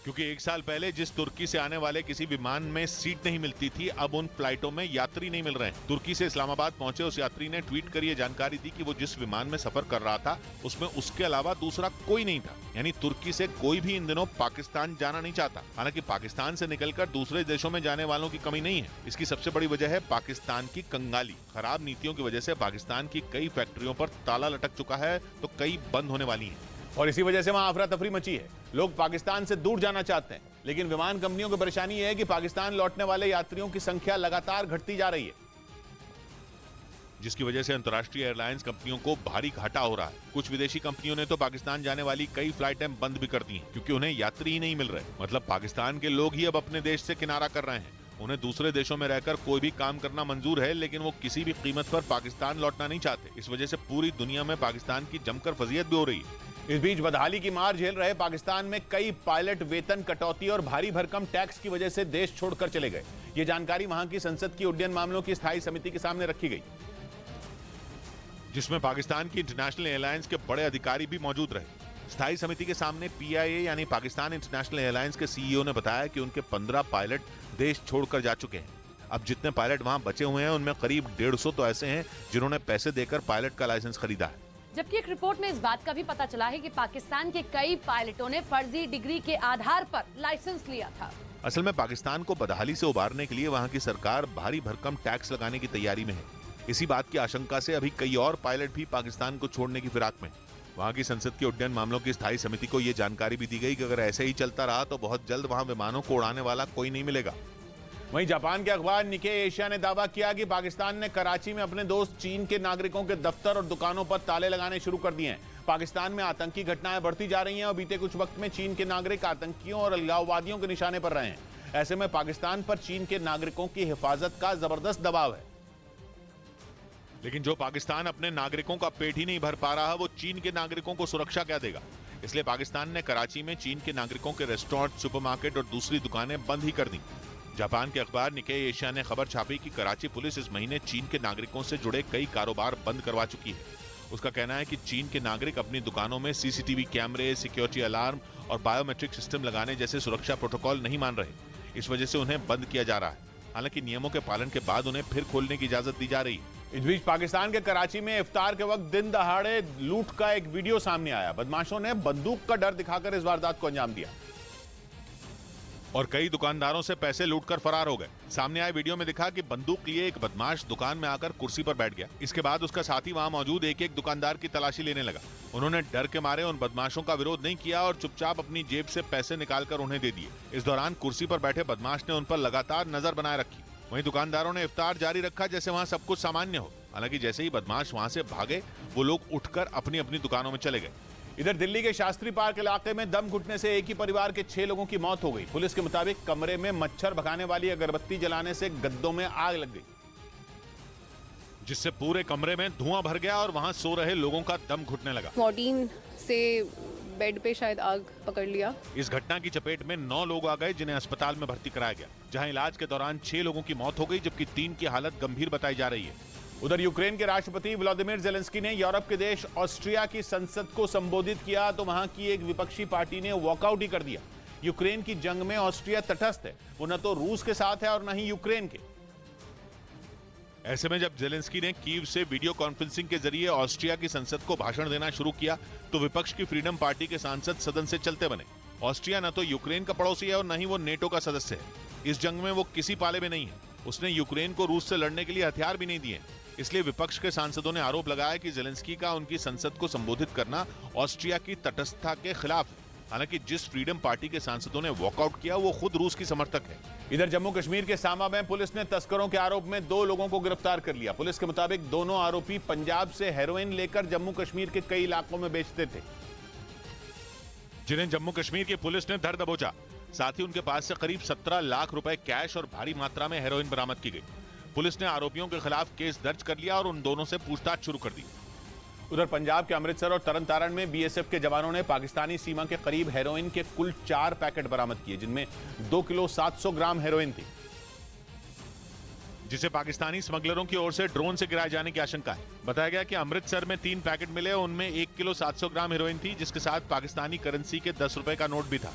क्योंकि एक साल पहले जिस तुर्की से आने वाले किसी विमान में सीट नहीं मिलती थी, अब उन फ्लाइटों में यात्री नहीं मिल रहे हैं। तुर्की से इस्लामाबाद पहुंचे उस यात्री ने ट्वीट कर ये जानकारी दी कि वो जिस विमान में सफर कर रहा था उसमें उसके अलावा दूसरा कोई नहीं था। यानी तुर्की से कोई भी इन दिनों पाकिस्तान जाना नहीं चाहता। हालांकि पाकिस्तान से निकलकर दूसरे देशों में जाने वालों की कमी नहीं है। इसकी सबसे बड़ी वजह है पाकिस्तान की कंगाली। खराब नीतियों की वजह से पाकिस्तान की कई फैक्ट्रियों पर ताला लटक चुका है, तो कई बंद होने वाली हैं। और इसी वजह से वहां अफरा तफरी मची है। लोग पाकिस्तान से दूर जाना चाहते हैं, लेकिन विमान कंपनियों की परेशानी यह है कि पाकिस्तान लौटने वाले यात्रियों की संख्या लगातार घटती जा रही है, जिसकी वजह से अंतर्राष्ट्रीय एयरलाइंस कंपनियों को भारी घाटा हो रहा है। कुछ विदेशी कंपनियों ने तो पाकिस्तान जाने वाली कई फ्लाइटें बंद भी कर दी हैं, क्योंकि उन्हें यात्री ही नहीं मिल रहे। मतलब पाकिस्तान के लोग ही अब अपने देश से किनारा कर रहे हैं। उन्हें दूसरे देशों में रहकर कोई भी काम करना मंजूर है, लेकिन वो किसी भी कीमत पर पाकिस्तान लौटना नहीं चाहते। इस वजह से पूरी दुनिया में पाकिस्तान की जमकर फजीयत भी हो रही है। इस बीच बदहाली की मार झेल रहे पाकिस्तान में कई पायलट वेतन कटौती और भारी भरकम टैक्स की वजह से देश छोड़कर चले गए। ये जानकारी वहां की संसद की उड्डयन मामलों की स्थायी समिति के सामने रखी गई, जिसमें पाकिस्तान की इंटरनेशनल एयरलाइंस के बड़े अधिकारी भी मौजूद रहे। स्थायी समिति के सामने PIA यानी पाकिस्तान इंटरनेशनल एयरलाइंस के CEO ने बताया कि उनके 15 पायलट देश छोड़कर जा चुके हैं। अब जितने पायलट वहां बचे हुए हैं उनमें करीब 150 तो ऐसे हैं जिन्होंने पैसे देकर पायलट का लाइसेंस खरीदा है। जबकि एक रिपोर्ट में इस बात का भी पता चला है कि पाकिस्तान के कई पायलटों ने फर्जी डिग्री के आधार पर लाइसेंस लिया था। असल में पाकिस्तान को बदहाली से उबारने के लिए वहां की सरकार भारी भरकम टैक्स लगाने की तैयारी में है। इसी बात की आशंका से अभी कई और पायलट भी पाकिस्तान को छोड़ने की फिराक में। वहां की संसद की उड्डयन मामलों की स्थायी समिति को यह जानकारी भी दी गई कि अगर ऐसे ही चलता रहा तो बहुत जल्द वहां विमानों को उड़ाने वाला कोई नहीं मिलेगा। वहीं जापान के अखबार निके एशिया ने दावा किया कि पाकिस्तान ने कराची में अपने दोस्त चीन के नागरिकों के दफ्तर और दुकानों पर ताले लगाने शुरू कर दिए हैं। पाकिस्तान में आतंकी घटनाएं बढ़ती जा रही हैं और बीते कुछ वक्त में चीन के नागरिक आतंकियों और अलगाववादियों के निशाने पर रहे हैं। ऐसे में पाकिस्तान पर चीन के नागरिकों की हिफाजत का जबरदस्त दबाव है। लेकिन जो पाकिस्तान अपने नागरिकों का पेट ही नहीं भर पा रहा, वो चीन के नागरिकों को सुरक्षा क्या देगा। इसलिए पाकिस्तान ने कराची में चीन के नागरिकों के रेस्टोरेंट, सुपरमार्केट और दूसरी दुकानें बंद ही कर दी। जापान के अखबार निके एशिया ने खबर छापी कि कराची पुलिस इस महीने चीन के नागरिकों से जुड़े कई कारोबार बंद करवा चुकी है। उसका कहना है कि चीन के नागरिक अपनी दुकानों में CCTV कैमरे, सिक्योरिटी अलार्म और बायोमेट्रिक सिस्टम लगाने जैसे सुरक्षा प्रोटोकॉल नहीं मान रहे। इस वजह से उन्हें बंद किया जा रहा है। हालांकि नियमों के पालन के बाद उन्हें फिर खोलने की इजाजत दी जा रही है। इस बीच पाकिस्तान के कराची में इफ्तार के वक्त दिन दहाड़े लूट का एक वीडियो सामने आया। बदमाशों ने बंदूक का डर दिखाकर इस वारदात को अंजाम दिया और कई दुकानदारों से पैसे लूटकर फरार हो गए। सामने आए वीडियो में दिखा कि बंदूक लिए एक बदमाश दुकान में आकर कुर्सी पर बैठ गया। इसके बाद उसका साथी वहां मौजूद एक एक दुकानदार की तलाशी लेने लगा। उन्होंने डर के मारे उन बदमाशों का विरोध नहीं किया और चुपचाप अपनी जेब से पैसे निकालकर उन्हें दे दिए। इस दौरान कुर्सी पर बैठे बदमाश ने उन पर लगातार नजर बनाए रखी। वहीं दुकानदारों ने इफ्तार जारी रखा जैसे वहां सब कुछ सामान्य हो। हालांकि जैसे ही बदमाश वहां से भागे, वो लोग उठकर अपनी अपनी दुकानों में चले गए। इधर दिल्ली के शास्त्री पार्क इलाके में दम घुटने से एक ही परिवार के 6 लोगों की मौत हो गई। पुलिस के मुताबिक कमरे में मच्छर भगाने वाली अगरबत्ती जलाने से गद्दों में आग लग गई, जिससे पूरे कमरे में धुआं भर गया और वहां सो रहे लोगों का दम घुटने लगा। मॉर्टिन से बेड पे शायद आग पकड़ लिया। इस घटना की चपेट में 9 लोग आ गए, जिन्हें अस्पताल में भर्ती कराया गया, जहां इलाज के दौरान 6 लोगों की मौत हो गई, जबकि 3 की हालत गंभीर बताई जा रही है। उधर यूक्रेन के राष्ट्रपति व्लादिमीर ज़ेलेंस्की ने यूरोप के देश ऑस्ट्रिया की संसद को संबोधित किया तो वहां की एक विपक्षी पार्टी ने वॉकआउट ही कर दिया। यूक्रेन की जंग में ऑस्ट्रिया तटस्थ है, वो न तो रूस के साथ है और न ही यूक्रेन के। ऐसे में जब ज़ेलेंस्की ने कीव से वीडियो कॉन्फ्रेंसिंग के जरिए ऑस्ट्रिया की संसद को भाषण देना शुरू किया तो विपक्ष की फ्रीडम पार्टी के सांसद सदन से चलते बने। ऑस्ट्रिया न तो यूक्रेन का पड़ोसी है और न ही वो नेटो का सदस्य है। इस जंग में वो किसी पाले में नहीं है। उसने यूक्रेन को रूस से लड़ने के लिए हथियार भी नहीं दिए। इसलिए विपक्ष के सांसदों ने आरोप लगाया कि ज़ेलेंस्की का उनकी संसद को संबोधित करना ऑस्ट्रिया की तटस्थता के खिलाफ है। हालांकि जिस फ्रीडम पार्टी के सांसदों ने वॉकआउट किया वो खुद रूस की समर्थक है। इधर जम्मू कश्मीर के सांबा में पुलिस ने तस्करों के आरोप में 2 लोगों को गिरफ्तार कर लिया। पुलिस के मुताबिक दोनों आरोपी पंजाब से हेरोइन लेकर जम्मू कश्मीर के कई इलाकों में बेचते थे, जिन्हें जम्मू कश्मीर की पुलिस ने धर दबोचा। साथ ही उनके पास से करीब 17 लाख रुपए कैश और भारी मात्रा में हेरोइन बरामद की गई। पुलिस ने आरोपियों के खिलाफ केस दर्ज कर लिया और उन दोनों से पूछताछ शुरू कर दी। उधर पंजाब के अमृतसर और तरन तारण में बीएसएफ के जवानों ने पाकिस्तानी सीमा के करीब हेरोइन के कुल 4 पैकेट बरामद किए, जिनमें 2 किलो 700 ग्राम हेरोइन थी, जिसे पाकिस्तानी स्मगलरों की ओर से ड्रोन से गिराए जाने की आशंका है। बताया गया कि अमृतसर में 3 पैकेट मिले, उनमें 1 किलो 700 ग्राम हेरोइन थी, जिसके साथ पाकिस्तानी करेंसी के 10 रुपए का नोट भी था।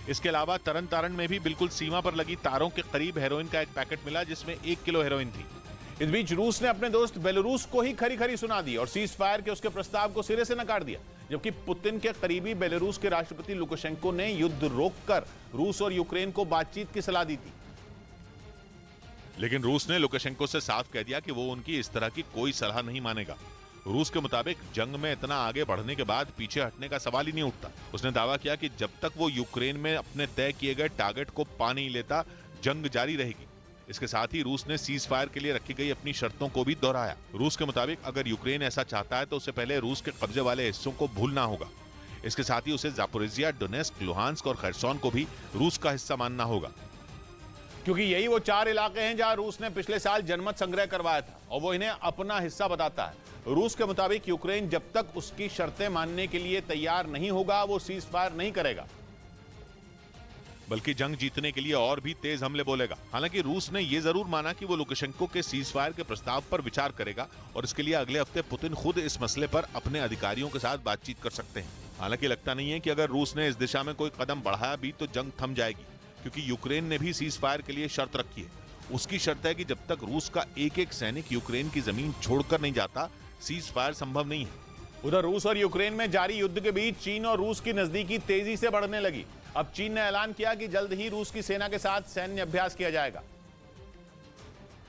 इसके अलावा तरन तारण में भी बिल्कुल सीमा पर लगी तारों के करीब हेरोइन का एक पैकेट मिला, जिसमें 1 किलो हेरोइन थी। इस बीच रूस ने अपने दोस्त बेलारूस को ही खरी खरी सुना दी और सीज फायर के उसके प्रस्ताव को सिरे से नकार दिया, जबकि पुतिन के करीबी बेलारूस के राष्ट्रपति लुकाशेंको ने युद्ध रोककर रूस और यूक्रेन को बातचीत की सलाह दी थी। लेकिन रूस ने लुकाशेंको से साफ कह दिया कि वो उनकी इस तरह की कोई सलाह नहीं मानेगा। रूस के मुताबिक जंग में इतना आगे बढ़ने के बाद पीछे हटने का सवाल ही नहीं उठता। उसने दावा किया कि जब तक वो यूक्रेन में अपने तय किए गए टारगेट को पा नहीं लेता, जंग जारी रहेगी। इसके साथ ही रूस ने सीज फायर के लिए रखी गई अपनी शर्तों को भी दोहराया। रूस के मुताबिक अगर यूक्रेन ऐसा चाहता है तो उसे पहले रूस के कब्जे वाले हिस्सों को भूलना होगा। इसके साथ ही उसे जापोरिजिया, डोनेस्क, लुहांस्क और खरसोन को भी रूस का हिस्सा मानना होगा, क्योंकि यही वो 4 इलाके हैं जहां रूस ने पिछले साल जनमत संग्रह करवाया था और वो इन्हें अपना हिस्सा बताता है। रूस के मुताबिक यूक्रेन जब तक उसकी शर्तें मानने के लिए तैयार नहीं होगा, वो सीज फायर नहीं करेगा, बल्कि जंग जीतने के लिए और भी तेज हमले बोलेगा। हालांकि रूस ने यह जरूर माना कि वो लुकाशेंको के सीज फायर के प्रस्ताव पर विचार करेगा और इसके लिए अगले हफ्ते पुतिन खुद इस मसले पर अपने अधिकारियों के साथ बातचीत कर सकते हैं। हालांकि लगता नहीं है कि अगर रूस ने इस दिशा में कोई कदम बढ़ाया भी तो जंग थम जाएगी, क्योंकि यूक्रेन ने भी सीज फायर के लिए शर्त रखी है। उसकी शर्त है कि जब तक रूस का एक एक सैनिक यूक्रेन की जमीन छोड़कर नहीं जाता, सीज फायर संभव नहीं है। उधर रूस और यूक्रेन में जारी युद्ध के बीच चीन और रूस की नजदीकी तेजी से बढ़ने लगी। अब चीन ने ऐलान किया कि जल्द ही रूस की सेना के साथ सैन्य अभ्यास किया जाएगा,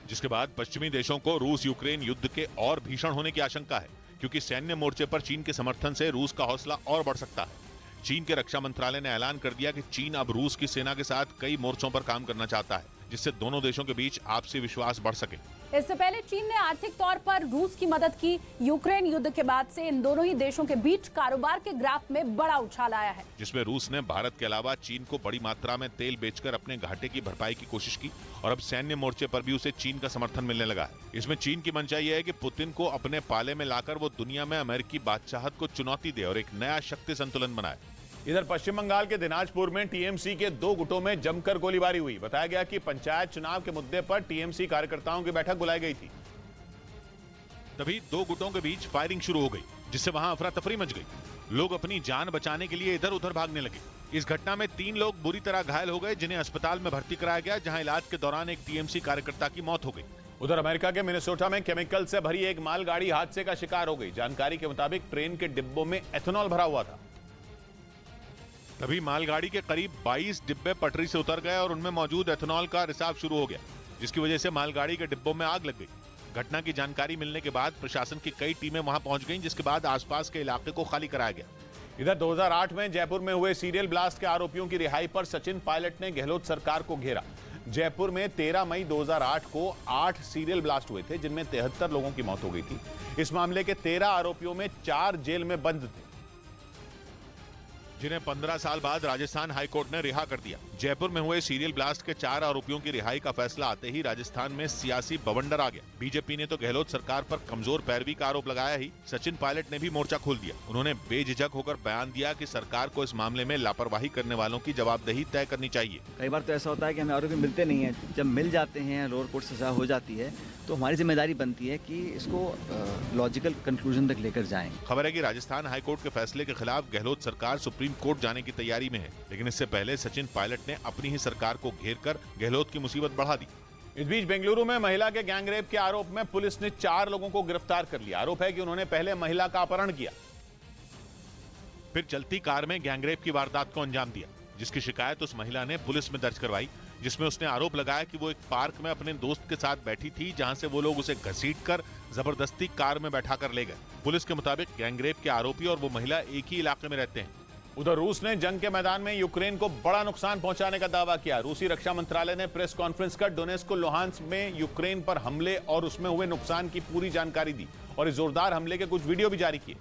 जिसके बाद पश्चिमी देशों को रूस यूक्रेन युद्ध के और भीषण होने की आशंका है, क्योंकि सैन्य मोर्चे पर चीन के समर्थन से रूस का हौसला और बढ़ सकता है। चीन के रक्षा मंत्रालय ने ऐलान कर दिया कि चीन अब रूस की सेना के साथ कई मोर्चों पर काम करना चाहता है, जिससे दोनों देशों के बीच आपसी विश्वास बढ़ सके। इससे पहले चीन ने आर्थिक तौर पर रूस की मदद की। यूक्रेन युद्ध के बाद से इन दोनों ही देशों के बीच कारोबार के ग्राफ में बड़ा उछाल आया है, जिसमें रूस ने भारत के अलावा चीन को बड़ी मात्रा में तेल बेचकर अपने घाटे की भरपाई की कोशिश की और अब सैन्य मोर्चे पर भी उसे चीन का समर्थन मिलने लगा है। इसमें चीन की मंशा यह है कि पुतिन को अपने पाले में लाकर वो दुनिया में अमेरिकी बादशाहत को चुनौती दे और एक नया शक्ति संतुलन बनाए। इधर पश्चिम बंगाल के दिनाजपुर में टीएमसी के 2 गुटों में जमकर गोलीबारी हुई। बताया गया कि पंचायत चुनाव के मुद्दे पर टीएमसी कार्यकर्ताओं की बैठक बुलाई गई थी। तभी 2 गुटों के बीच फायरिंग शुरू हो गई, जिससे वहां अफरा तफरी मच गई। लोग अपनी जान बचाने के लिए इधर उधर भागने लगे। इस घटना में 3 लोग बुरी तरह घायल हो गए, जिन्हें अस्पताल में भर्ती कराया गया, जहां इलाज के दौरान एक टीएमसी कार्यकर्ता की मौत हो गई। उधर अमेरिका के मिनेसोटा में केमिकल से भरी एक मालगाड़ी हादसे का शिकार हो गई। जानकारी के मुताबिक ट्रेन के डिब्बों में एथेनॉल भरा हुआ था। तभी मालगाड़ी के करीब 22 डिब्बे पटरी से उतर गए और उनमें मौजूद एथेनॉल का रिसाव शुरू हो गया, जिसकी वजह से मालगाड़ी के डिब्बों में आग लग गई। घटना की जानकारी मिलने के बाद प्रशासन की कई टीमें वहां पहुंच गईं, जिसके बाद आसपास के इलाके को खाली कराया गया। इधर 2008 में जयपुर में हुए सीरियल ब्लास्ट के आरोपियों की रिहाई पर सचिन पायलट ने गहलोत सरकार को घेरा। जयपुर में 13 मई 2008 को 8 सीरियल ब्लास्ट हुए थे, जिनमें 73 लोगों की मौत हो गई थी। इस मामले के 13 आरोपियों में 4 जेल में बंद थे, जिन्हें 15 साल बाद राजस्थान हाईकोर्ट ने रिहा कर दिया। जयपुर में हुए सीरियल ब्लास्ट के 4 आरोपियों की रिहाई का फैसला आते ही राजस्थान में सियासी बवंडर आ गया। बीजेपी ने तो गहलोत सरकार पर कमजोर पैरवी का आरोप लगाया ही, सचिन पायलट ने भी मोर्चा खोल दिया। उन्होंने बेझिझक होकर बयान दिया कि सरकार को इस मामले में लापरवाही करने वालों की जवाबदेही तय करनी चाहिए। कई बार तो ऐसा होता है कि हमें आरोपी मिलते नहीं है, जब मिल जाते हैं, लोअर कोर्ट सजा हो जाती है, तो हमारी जिम्मेदारी बनती है कि इसको लॉजिकल कंक्लूजन तक लेकर जाएं। खबर है कि राजस्थान हाईकोर्ट के फैसले के खिलाफ गहलोत सरकार सुप्रीम कोर्ट जाने की तैयारी में है, लेकिन इससे पहले सचिन पायलट ने अपनी ही सरकार को घेरकर गहलोत की मुसीबत बढ़ा दी। इस बीच बेंगलुरु में महिला के गैंगरेप के आरोप में पुलिस ने 4 लोगों को गिरफ्तार कर लिया। आरोप है कि उन्होंने पहले महिला का अपहरण किया, फिर चलती कार में गैंगरेप की वारदात को अंजाम दिया, जिसकी शिकायत उस महिला ने पुलिस में दर्ज करवाई, जिसमें उसने आरोप लगाया कि वो एक पार्क में अपने दोस्त के साथ बैठी थी, जहां से वो लोग उसे घसीटकर जबरदस्ती कार में बैठा कर ले गए। पुलिस के मुताबिक गैंगरेप के आरोपी और वो महिला एक ही इलाके में रहते हैं। उधर रूस ने जंग के मैदान में यूक्रेन को बड़ा नुकसान पहुंचाने का दावा किया। रूसी रक्षा मंत्रालय ने प्रेस कॉन्फ्रेंस कर डोनेस्क और लुहांस्क में यूक्रेन पर हमले और उसमें हुए नुकसान की पूरी जानकारी दी और इस जोरदार हमले के कुछ वीडियो भी जारी किए,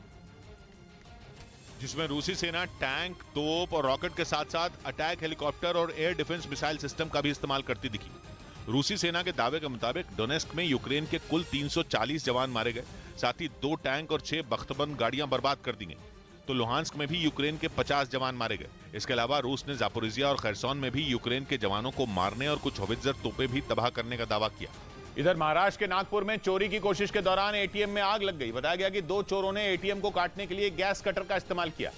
जिसमें रूसी सेना टैंक, तोप और रॉकेट के साथ साथ अटैक हेलीकॉप्टर और एयर डिफेंस मिसाइल सिस्टम का भी इस्तेमाल करती दिखी। रूसी सेना के दावे के मुताबिक डोनेस्क में यूक्रेन के कुल 340 जवान मारे गए, साथ ही 2 टैंक और 6 बख्तबंद गाड़ियां बर्बाद कर दी गई। तो लुहांस्क में भी यूक्रेन के 50 जवान मारे गए। इसके अलावा रूस ने जापोरिजिया और खरसोन में भी यूक्रेन के जवानों को मारने और कुछ होवित्जर तोपें भी तबाह करने का दावा किया। इधर महाराष्ट्र के नागपुर में चोरी की कोशिश के दौरान एटीएम में आग लग गई। बताया गया कि 2 चोरों ने एटीएम को काटने के लिए गैस कटर का इस्तेमाल किया,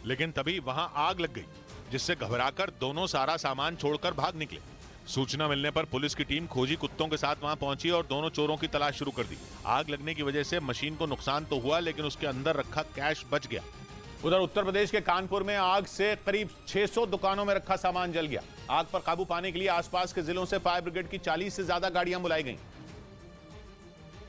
लेकिन तभी वहां आग लग गई। जिससे घबराकर दोनों सारा सामान छोड़कर भाग निकले। सूचना मिलने पर पुलिस की टीम खोजी कुत्तों के साथ वहां पहुंची और दोनों चोरों की तलाश शुरू कर दी। आग लगने की वजह से मशीन को नुकसान तो हुआ, लेकिन उसके अंदर रखा कैश बच गया। उधर उत्तर प्रदेश के कानपुर में आग से करीब 600 दुकानों में रखा सामान जल गया। आग पर काबू पाने के लिए आसपास के जिलों से फायर ब्रिगेड की 40 से ज्यादा गाड़ियां बुलाई गईं।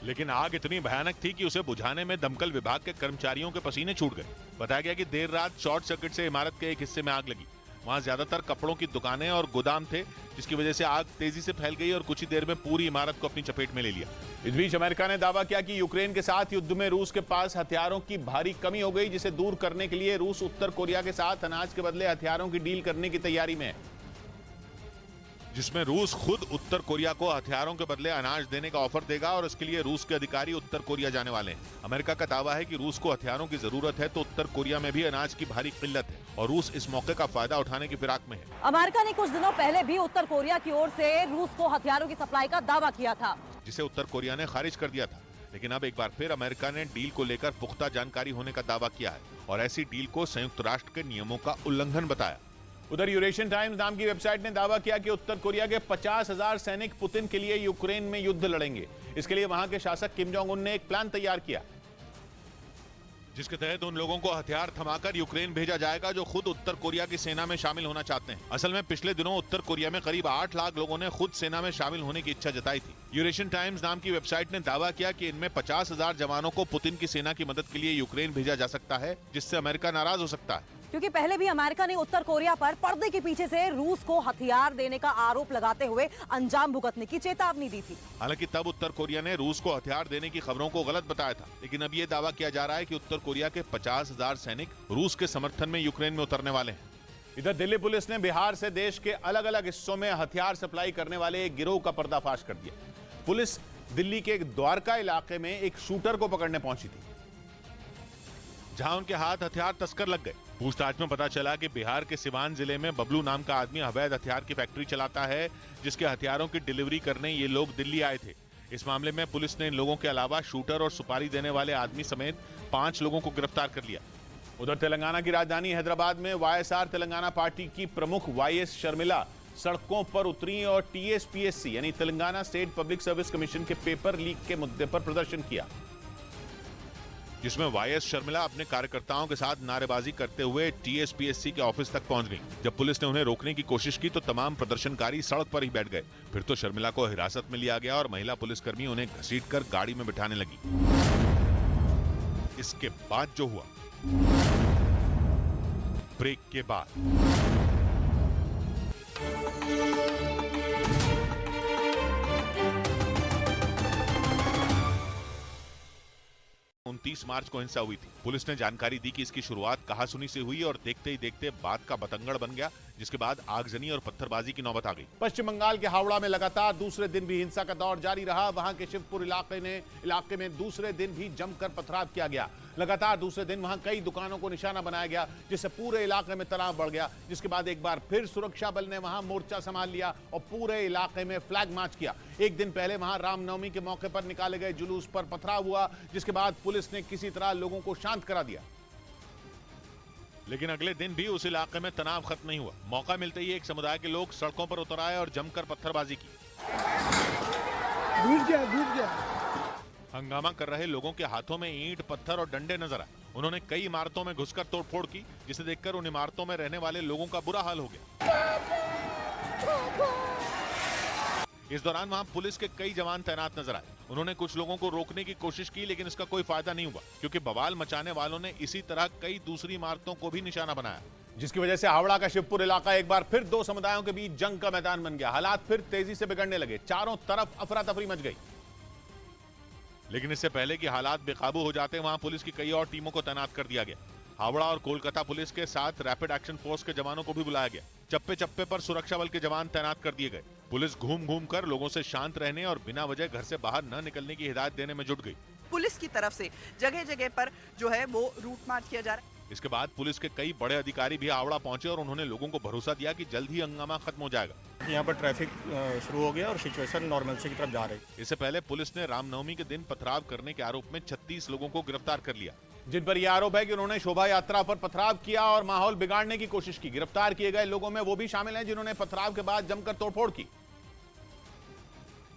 लेकिन आग इतनी भयानक थी कि उसे बुझाने में दमकल विभाग के कर्मचारियों के पसीने छूट गए। बताया गया कि देर रात शॉर्ट सर्किट से इमारत के एक हिस्से में आग लगी। वहां ज्यादातर कपड़ों की दुकानें और गोदाम थे, जिसकी वजह से आग तेजी से फैल गई और कुछ ही देर में पूरी इमारत को अपनी चपेट में ले लिया। इस बीच अमेरिका ने दावा किया कि यूक्रेन के साथ युद्ध में रूस के पास हथियारों की भारी कमी हो गई, जिसे दूर करने के लिए रूस उत्तर कोरिया के साथ अनाज के बदले हथियारों की डील करने की तैयारी में है, जिसमें रूस खुद उत्तर कोरिया को हथियारों के बदले अनाज देने का ऑफर देगा और इसके लिए रूस के अधिकारी उत्तर कोरिया जाने वाले हैं। अमेरिका का दावा है कि रूस को हथियारों की जरूरत है तो उत्तर कोरिया में भी अनाज की भारी किल्लत है और रूस इस मौके का फायदा उठाने की फिराक में है। अमेरिका ने कुछ दिनों पहले भी उत्तर कोरिया की ओर से रूस को हथियारों की सप्लाई का दावा किया था, जिसे उत्तर कोरिया ने खारिज कर दिया था। लेकिन अब एक बार फिर अमेरिका ने डील को लेकर पुख्ता जानकारी होने का दावा किया है और ऐसी डील को संयुक्त राष्ट्र के नियमों का उल्लंघन बताया। उधर यूरेशियन टाइम्स नाम की वेबसाइट ने दावा किया कि उत्तर कोरिया के 50,000 सैनिक पुतिन के लिए यूक्रेन में युद्ध लड़ेंगे। इसके लिए वहां के शासक किम जोंग उन ने एक प्लान तैयार किया, जिसके तहत उन लोगों को हथियार थमाकर यूक्रेन भेजा जाएगा जो खुद उत्तर कोरिया की सेना में शामिल होना चाहते हैं। असल में पिछले दिनों उत्तर कोरिया में करीब 8 लाख लोगों ने खुद सेना में शामिल होने की इच्छा जताई थी। यूरेशियन टाइम्स नाम की वेबसाइट ने दावा किया कि इनमें 50,000 जवानों को पुतिन की सेना की मदद के लिए यूक्रेन भेजा जा सकता है, जिससे अमेरिका नाराज हो सकता है। क्योंकि पहले भी अमेरिका ने उत्तर कोरिया पर पर्दे के पीछे से रूस को हथियार देने का आरोप लगाते हुए अंजाम भुगतने की चेतावनी दी थी। हालांकि तब उत्तर कोरिया ने रूस को हथियार देने की खबरों को गलत बताया था, लेकिन अब ये दावा किया जा रहा है कि उत्तर कोरिया के 50,000 सैनिक रूस के समर्थन में यूक्रेन में उतरने वाले हैं। इधर दिल्ली पुलिस ने बिहार से देश के अलग अलग हिस्सों में हथियार सप्लाई करने वाले एक गिरोह का पर्दाफाश कर दिया। पुलिस दिल्ली के द्वारका इलाके में एक शूटर को पकड़ने पहुंची थी, जहां उनके हाथ हथियार तस्कर लग गए। पूछताछ में पता चला कि बिहार के सिवान जिले में बबलू नाम का आदमी अवैध हथियार की फैक्ट्री चलाता है, जिसके हथियारों की डिलीवरी करने ये लोग दिल्ली आए थे। इस मामले में पुलिस ने इन लोगों के अलावा शूटर और सुपारी देने वाले आदमी समेत 5 लोगों को गिरफ्तार कर लिया। उधर तेलंगाना की राजधानी हैदराबाद में वाईएसआर तेलंगाना पार्टी की प्रमुख वाईएस शर्मिला सड़कों पर उतरी और TSPSC यानी Telangana state public service commission के पेपर लीक के मुद्दे पर प्रदर्शन किया, जिसमें वाईएस शर्मिला अपने कार्यकर्ताओं के साथ नारेबाजी करते हुए TSPSC के ऑफिस तक पहुंच गई। जब पुलिस ने उन्हें रोकने की कोशिश की तो तमाम प्रदर्शनकारी सड़क पर ही बैठ गए। फिर तो शर्मिला को हिरासत में लिया गया और महिला पुलिसकर्मी उन्हें घसीटकर गाड़ी में बिठाने लगी। इसके बाद जो हुआ, ब्रेक के बाद। 29 मार्च को हिंसा हुई थी। पुलिस ने जानकारी दी कि इसकी शुरुआत कहासुनी से हुई और देखते ही देखते बात का बतंगड़ बन गया, जिसके बाद आगजनी और पत्थरबाजी की नौबत आ गई। पश्चिम बंगाल के हावड़ा में लगातार दूसरे दिन भी हिंसा का दौर जारी रहा। वहां के शिवपुर इलाके में दूसरे दिन भी जमकर पथराव किया गया। लगातार दूसरे दिन वहां कई दुकानों को निशाना बनाया गया, जिससे पूरे इलाके में तनाव बढ़ गया। जिसके बाद एक बार फिर सुरक्षा बल ने वहां मोर्चा संभाल लिया और पूरे इलाके में फ्लैग मार्च किया। एक दिन पहले वहां रामनवमी के मौके पर निकाले गए जुलूस पर पथराव हुआ, जिसके बाद पुलिस ने किसी तरह लोगों को शांत करा दिया। लेकिन अगले दिन भी उस इलाके में तनाव खत्म नहीं हुआ। मौका मिलते ही एक समुदाय के लोग सड़कों पर उतर आए और जमकर पत्थरबाजी की। घुस गया। हंगामा कर रहे लोगों के हाथों में ईंट, पत्थर और डंडे नजर आए। उन्होंने कई इमारतों में घुसकर तोड़फोड़ की, जिसे देखकर उन इमारतों में रहने वाले लोगों का बुरा हाल हो गया। इस दौरान वहां पुलिस के कई जवान तैनात नजर आए। उन्होंने कुछ लोगों को रोकने की कोशिश की, लेकिन इसका कोई फायदा नहीं हुआ, क्योंकि बवाल मचाने वालों ने इसी तरह कई दूसरी इमारतों को भी निशाना बनाया, जिसकी वजह से हावड़ा का शिवपुर इलाका एक बार फिर दो समुदायों के बीच जंग का मैदान बन गया। हालात फिर तेजी से बिगड़ने लगे। चारों तरफ अफरा तफरी मच गई। लेकिन इससे पहले कि हालात बेकाबू हो जाते, वहां पुलिस की कई और टीमों को तैनात कर दिया गया। हावड़ा और कोलकाता पुलिस के साथ रैपिड एक्शन फोर्स के जवानों को भी बुलाया गया। चप्पे चप्पे पर सुरक्षा बल के जवान तैनात कर दिए गए। पुलिस घूम घूम कर लोगों से शांत रहने और बिना वजह घर से बाहर न निकलने की हिदायत देने में जुट गई। पुलिस की तरफ से जगह जगह पर जो है वो रूट मार्च किया जा रहा है। इसके बाद पुलिस के कई बड़े अधिकारी भी हावड़ा पहुंचे और उन्होंने लोगों को भरोसा दिया कि जल्द ही हंगामा खत्म हो जाएगा। यहाँ पर ट्रैफिक शुरू हो गया और सिचुएशन नॉर्मलसी की तरफ जा रही है। इससे पहले पुलिस ने रामनवमी के दिन पथराव करने के आरोप में 36 लोगों को गिरफ्तार कर लिया। जिन पर यह आरोप है कि उन्होंने शोभा यात्रा पर पथराव किया और माहौल बिगाड़ने की कोशिश की। गिरफ्तार किए गए लोगों में वो भी शामिल हैं जिन्होंने पथराव के बाद जमकर तोड़फोड़ की,